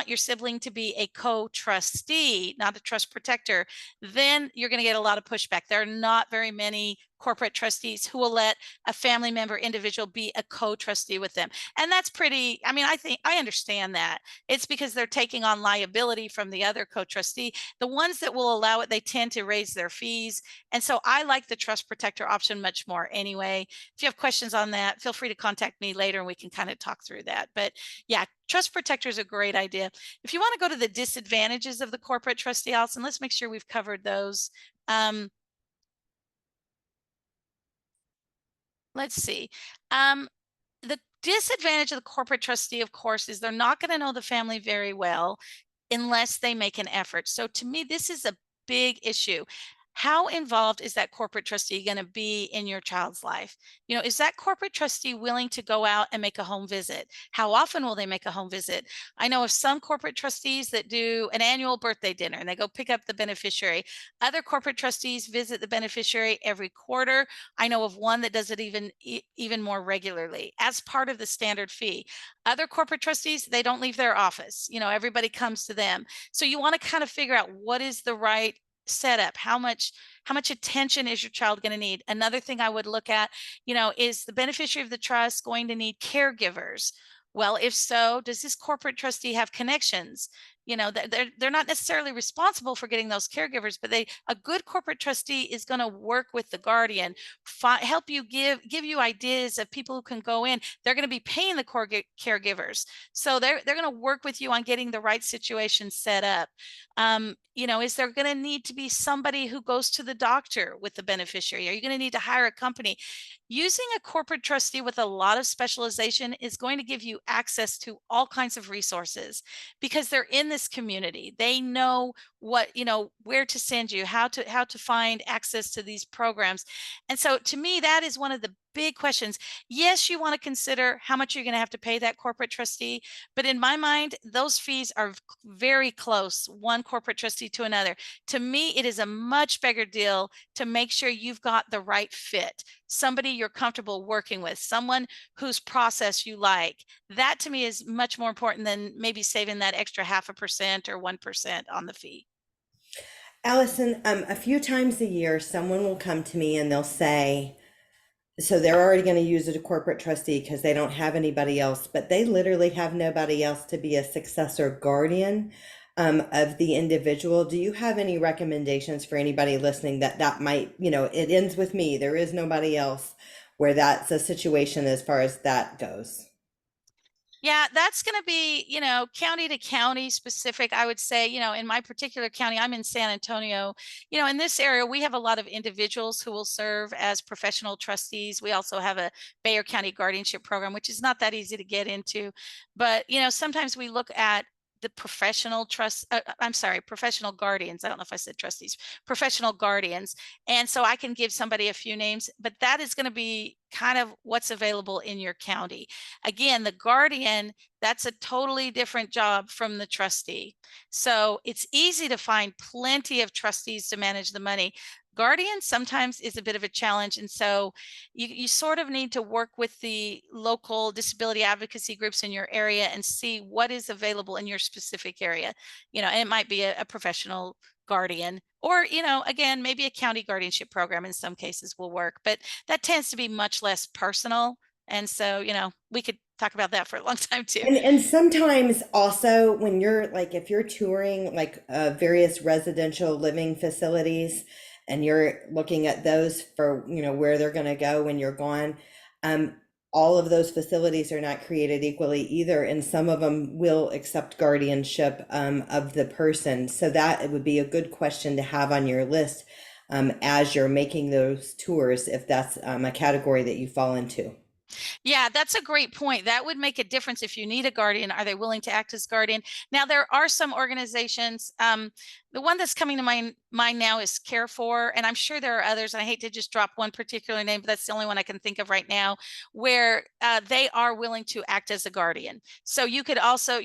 B: your sibling to be a co-trustee, not a trust protector, then you're going to get a lot of pushback. There are not very many corporate trustees who will let a family member individual be a co-trustee with them. And that's I understand that. It's because they're taking on liability from the other co-trustee. The ones that will allow it, they tend to raise their fees. And so I like the trust protector option much more anyway. If you have questions on that, feel free to contact me later and we can kind of talk through that. But yeah, trust protector is a great idea. If you want to go to the disadvantages of the corporate trustee, Alison, let's make sure we've covered those. Let's see. The disadvantage of the corporate trustee, of course, is they're not going to know the family very well unless they make an effort. So to me, this is a big issue. How involved is that corporate trustee going to be in your child's life? Is that corporate trustee willing to go out and make a home visit? How often will they make a home visit? I know of some corporate trustees that do an annual birthday dinner and they go pick up the beneficiary. Other corporate trustees visit the beneficiary every quarter. I know of one that does it even more regularly as part of the standard fee. Other corporate trustees, they don't leave their office. Everybody comes to them. So you want to kind of figure out what is the right setup. How much attention is your child going to need? Another thing I would look at, is the beneficiary of the trust going to need caregivers? Well, if so, does this corporate trustee have connections? They're not necessarily responsible for getting those caregivers, but a good corporate trustee is going to work with the guardian, help you give you ideas of people who can go in. They're going to be paying the caregivers, so they're going to work with you on getting the right situation set up. Is there going to need to be somebody who goes to the doctor with the beneficiary? Are you going to need to hire a company? Using a corporate trustee with a lot of specialization is going to give you access to all kinds of resources because they're in this community. They know where to send you, how to find access to these programs. And so to me, that is one of the big questions. Yes, you want to consider how much you're going to have to pay that corporate trustee, but in my mind, those fees are very close, one corporate trustee to another. To me, it is a much bigger deal to make sure you've got the right fit, somebody you're comfortable working with, someone whose process you like. That to me is much more important than maybe saving that extra 0.5% or 1% on the fee.
A: Allison, a few times a year, someone will come to me and they'll say, so they're already going to use it a corporate trustee because they don't have anybody else, but they literally have nobody else to be a successor guardian of the individual. Do you have any recommendations for anybody listening that might, it ends with me, there is nobody else, where that's a situation as far as that goes?
B: Yeah, that's going to be, county to county specific. I would say, in my particular county, I'm in San Antonio. In this area, we have a lot of individuals who will serve as professional trustees. We also have a Bayer County guardianship program, which is not that easy to get into. But, sometimes we look at the professional guardians. I don't know if I said trustees, professional guardians. And so I can give somebody a few names, but that is going to be kind of what's available in your county. Again, the guardian, that's a totally different job from the trustee. So it's easy to find plenty of trustees to manage the money. Guardian sometimes is a bit of a challenge. And so you sort of need to work with the local disability advocacy groups in your area and see what is available in your specific area. And it might be a professional guardian, or, again, maybe a county guardianship program in some cases will work, but that tends to be much less personal. And so, we could talk about that for a long time too.
A: And sometimes also when you're like, if you're touring like various residential living facilities and you're looking at those for, where they're going to go when you're gone, um, all of those facilities are not created equally either. And some of them will accept guardianship of the person. So that it would be a good question to have on your list as you're making those tours, if that's a category that you fall into.
B: Yeah, that's a great point. That would make a difference if you need a guardian. Are they willing to act as guardian? Now, there are some organizations. The one that's coming to mind now is Care For, and I'm sure there are others. And I hate to just drop one particular name, but that's the only one I can think of right now, where they are willing to act as a guardian. So you could also,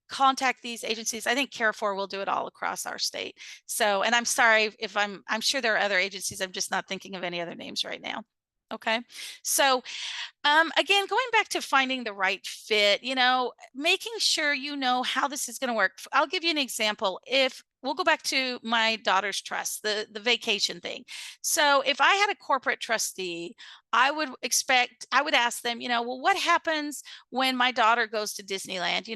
B: contact these agencies. I think Care For will do it all across our state. So, and I'm sorry if I'm sure there are other agencies. I'm just not thinking of any other names right now. Okay. So again, going back to finding the right fit, making sure you know how this is going to work. I'll give you an example. If we'll go back to my daughter's trust, the vacation thing. So if I had a corporate trustee, I would ask them, well, what happens when my daughter goes to Disneyland?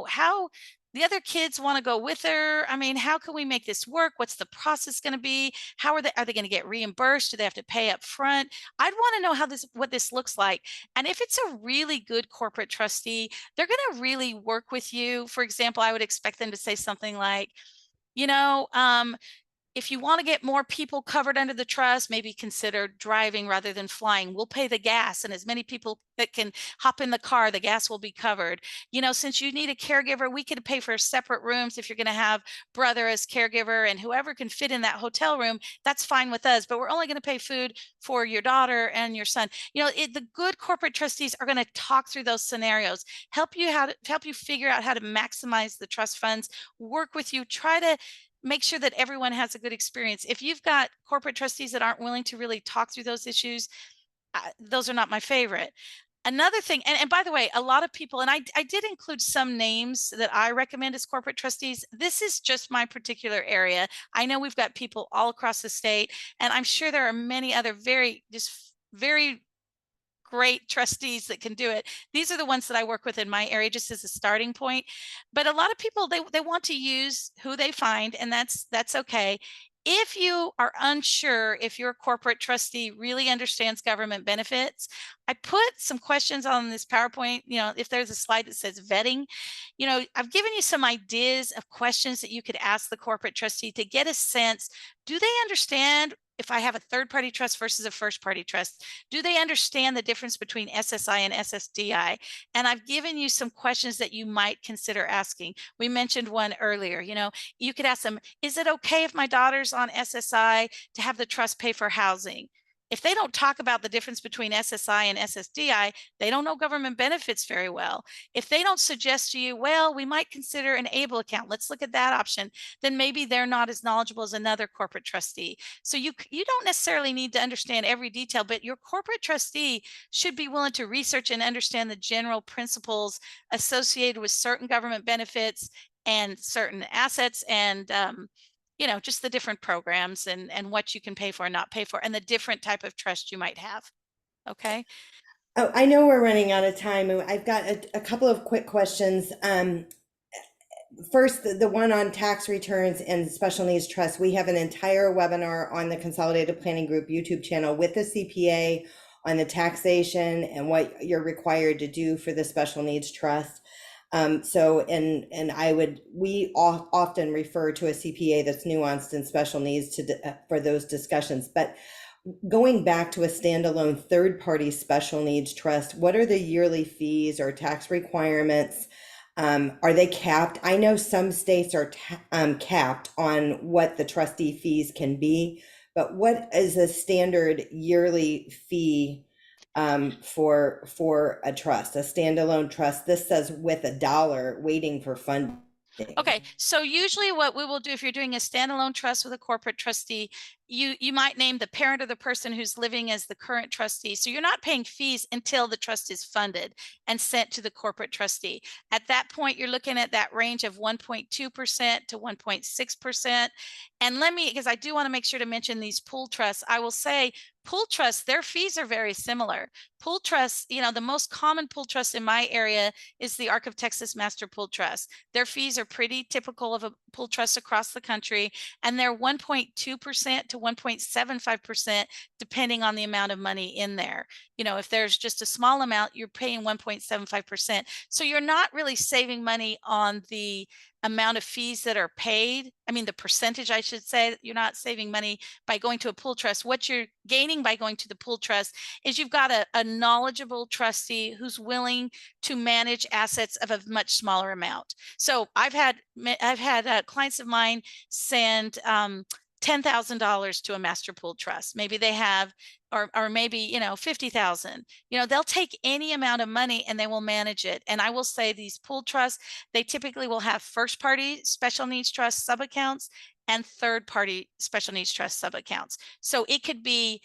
B: How the other kids want to go with her. I mean, how can we make this work? What's the process going to be? How are they going to get reimbursed? Do they have to pay up front? I'd want to know what this looks like. And if it's a really good corporate trustee, they're going to really work with you. For example, I would expect them to say something like, you know, um, if you want to get more people covered under the trust, maybe consider driving rather than flying. We'll pay the gas, and as many people that can hop in the car, the gas will be covered. Since you need a caregiver, we could pay for separate rooms if you're going to have brother as caregiver, and whoever can fit in that hotel room, that's fine with us. But we're only going to pay food for your daughter and your son. The good corporate trustees are going to talk through those scenarios, help you figure out how to maximize the trust funds, work with you, try to make sure that everyone has a good experience. If you've got corporate trustees that aren't willing to really talk through those issues, those are not my favorite. Another thing, and by the way, a lot of people, and I did include some names that I recommend as corporate trustees. This is just my particular area. I know we've got people all across the state, and I'm sure there are many other very great trustees that can do it. These are the ones that I work with in my area just as a starting point. But a lot of people, they want to use who they find, and that's okay. If you are unsure if your corporate trustee really understands government benefits, I put some questions on this PowerPoint. If there's a slide that says vetting, I've given you some ideas of questions that you could ask the corporate trustee to get a sense. Do they understand if I have a third party trust versus a first party trust? Do they understand the difference between SSI and SSDI? And I've given you some questions that you might consider asking. We mentioned one earlier. You could ask them, is it okay if my daughter's on SSI to have the trust pay for housing? If they don't talk about the difference between SSI and SSDI, they don't know government benefits very well. If they don't suggest to you, well, we might consider an ABLE account, let's look at that option, then maybe they're not as knowledgeable as another corporate trustee. So you don't necessarily need to understand every detail, but your corporate trustee should be willing to research and understand the general principles associated with certain government benefits and certain assets, and just the different programs and what you can pay for and not pay for, and the different type of trust you might have. Okay.
A: Oh, I know we're running out of time, and I've got a couple of quick questions. First, the one on tax returns and special needs trust. We have an entire webinar on the Consolidated Planning Group YouTube channel with the CPA on the taxation and what you're required to do for the special needs trust. We often refer to a CPA that's nuanced in special needs for those discussions. But going back to a standalone third-party special needs trust, what are the yearly fees or tax requirements? Are they capped? I know some states are capped on what the trustee fees can be, but what is a standard yearly fee for a trust, a standalone trust? This says with $1 waiting for funding.
B: Okay, so usually what we will do if you're doing a standalone trust with a corporate trustee, you might name the parent or the person who's living as the current trustee. So you're not paying fees until the trust is funded and sent to the corporate trustee. At that point, you're looking at that range of 1.2% to 1.6%. And because I do want to make sure to mention these pool trusts, I will say pool trusts, their fees are very similar. Pool trusts, the most common pool trust in my area is the Arc of Texas Master Pool Trust. Their fees are pretty typical of a pool trust across the country, and they're 1.2% to 1.75% depending on the amount of money in there. If there's just a small amount, you're paying 1.75%. So you're not really saving money on the amount of fees that are paid. I mean, the percentage, I should say. You're not saving money by going to a pool trust. What you're gaining by going to the pool trust is you've got a knowledgeable trustee who's willing to manage assets of a much smaller amount. So I've had clients of mine send $10,000 to a master pool trust. Maybe they have, or maybe, 50,000, they'll take any amount of money and they will manage it. And I will say these pool trusts, they typically will have first party special needs trust sub-accounts and third party special needs trust sub-accounts. So it could be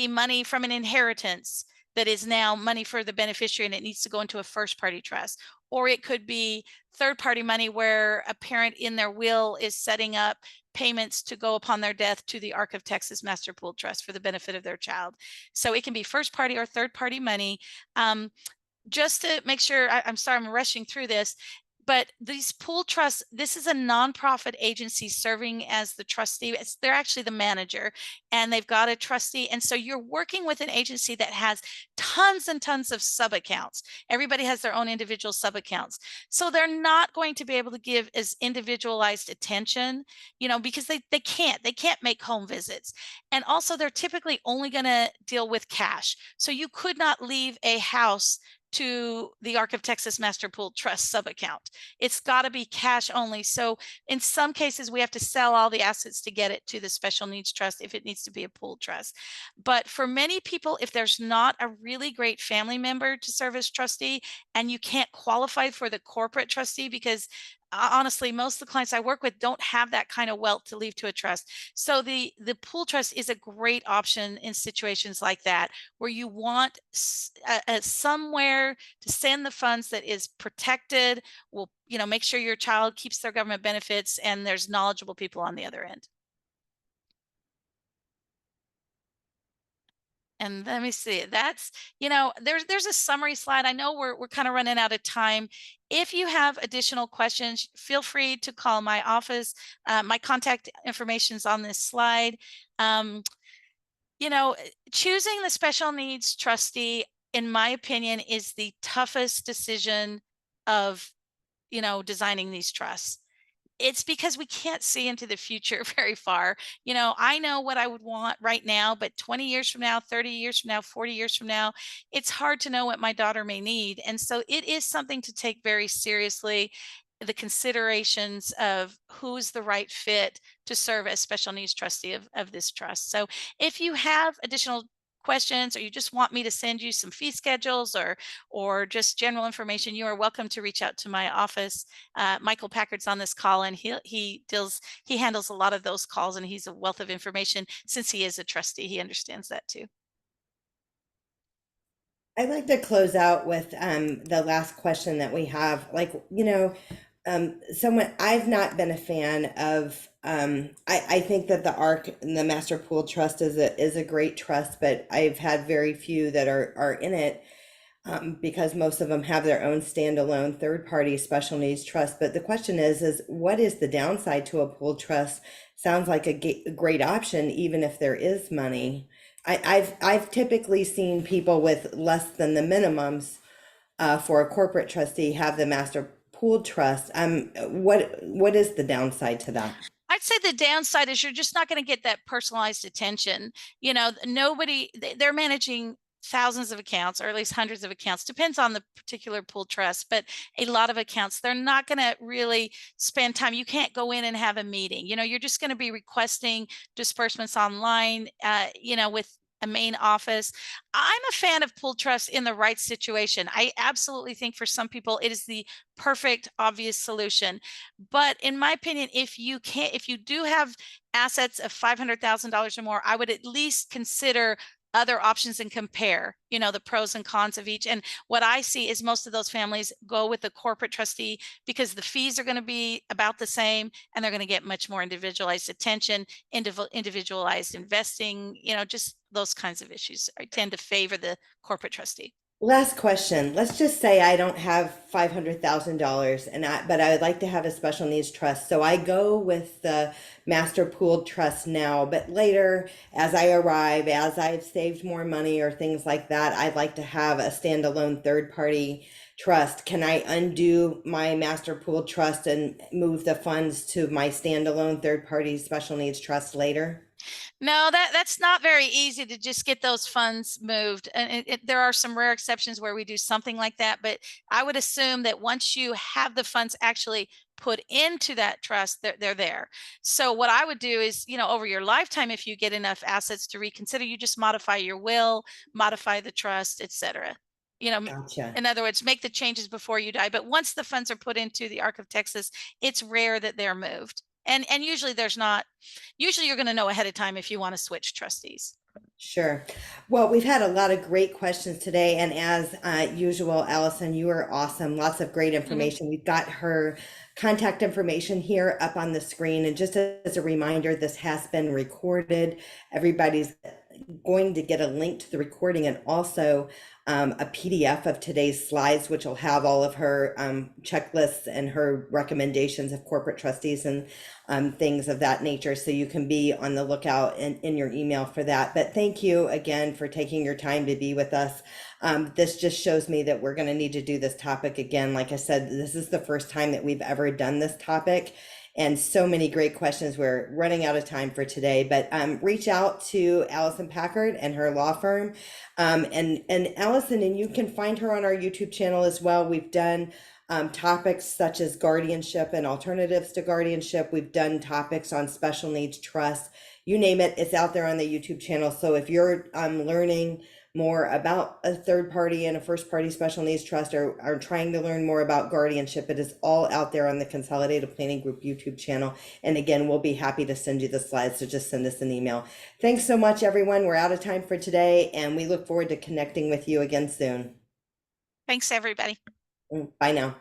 B: money from an inheritance that is now money for the beneficiary and it needs to go into a first party trust. Or it could be third party money where a parent in their will is setting up payments to go upon their death to the Arc of Texas Master Pool Trust for the benefit of their child. So it can be first party or third party money. Just to make sure, I'm sorry, I'm rushing through this, but these pool trusts, this is a nonprofit agency serving as the trustee. They're actually the manager, and they've got a trustee. And so you're working with an agency that has tons and tons of sub-accounts. Everybody has their own individual sub-accounts. So they're not going to be able to give as individualized attention, because they can't make home visits. And also they're typically only going to deal with cash. So you could not leave a house to the Arc of Texas Master Pool Trust sub-account. It's got to be cash only. So in some cases, we have to sell all the assets to get it to the special needs trust if it needs to be a pool trust. But for many people, if there's not a really great family member to serve as trustee and you can't qualify for the corporate trustee, because honestly, most of the clients I work with don't have that kind of wealth to leave to a trust. So the pool trust is a great option in situations like that, where you want somewhere to send the funds that is protected, will make sure your child keeps their government benefits, and there's knowledgeable people on the other end. And let me see, that's, there's a summary slide. I know we're kind of running out of time. If you have additional questions, feel free to call my office. My contact information is on this slide. Choosing the special needs trustee, in my opinion, is the toughest decision of, designing these trusts. It's because we can't see into the future very far. I know what I would want right now, but 20 years from now, 30 years from now, 40 years from now, it's hard to know what my daughter may need. And so it is something to take very seriously, the considerations of who's the right fit to serve as special needs trustee of this trust. So if you have additional questions, or you just want me to send you some fee schedules or just general information, you are welcome to reach out to my office. Michael Packard's on this call, and he handles a lot of those calls, and he's a wealth of information since he is a trustee. He understands that too.
A: I'd like to close out with the last question that we have. Someone I've not been a fan of. I think that the ARC, the Master Pool Trust, is a great trust, but I've had very few that are in it. Because most of them have their own standalone third-party special needs trust. But the question is what is the downside to a pool trust? Sounds like a great option, even if there is money. I've typically seen people with less than the minimums for a corporate trustee have the master pool trust. What is the downside to that?
B: I'd say the downside is you're just not going to get that personalized attention. They're managing thousands of accounts, or at least hundreds of accounts, depends on the particular pool trust, but a lot of accounts, they're not going to really spend time. You can't go in and have a meeting. You're just going to be requesting disbursements online, with a main office. I'm a fan of pool trusts in the right situation. I absolutely think for some people it is the perfect obvious solution. But in my opinion, if you do have assets of $500,000 or more, I would at least consider other options and compare, the pros and cons of each. And what I see is most of those families go with the corporate trustee because the fees are going to be about the same, and they're going to get much more individualized attention, individualized investing, just those kinds of issues. I tend to favor the corporate trustee.
A: Last question. Let's just say I don't have $500,000 but I would like to have a special needs trust. So I go with the master pooled trust now, but later as I arrive, as I've saved more money or things like that, I'd like to have a standalone third party trust. Can I undo my master pooled trust and move the funds to my standalone third party special needs trust later?
B: No, that's not very easy to just get those funds moved. And there are some rare exceptions where we do something like that, but I would assume that once you have the funds actually put into that trust, they're there. So what I would do is, over your lifetime, if you get enough assets to reconsider, you just modify your will, modify the trust, etc.
A: Gotcha.
B: In other words, make the changes before you die. But once the funds are put into the Arc of Texas, it's rare that they're moved. And usually there's not, usually you're going to know ahead of time if you want to switch trustees.
A: Sure. Well, we've had a lot of great questions today. And as usual, Allison, you are awesome. Lots of great information. We've got her contact information here up on the screen. And just as a reminder, this has been recorded. Everybody's going to get a link to the recording and also a PDF of today's slides, which will have all of her checklists and her recommendations of corporate trustees and things of that nature. So you can be on the lookout in your email for that. But thank you again for taking your time to be with us. This just shows me that we're going to need to do this topic again. Like I said, this is the first time that we've ever done this topic. And so many great questions. We're running out of time for today, but reach out to Alison Packard and her law firm. And Alison, and you can find her on our YouTube channel as well. We've done topics such as guardianship and alternatives to guardianship. We've done topics on special needs trust. You name it, it's out there on the YouTube channel. So if you're learning more about a third party and a first party special needs trust, or are trying to learn more about guardianship, it is all out there on the Consolidated Planning Group YouTube channel. And again, we'll be happy to send you the slides, so just send us an email. Thanks so much, everyone. We're out of time for today, and we look forward to connecting with you again soon.
B: Thanks, everybody.
A: Bye now.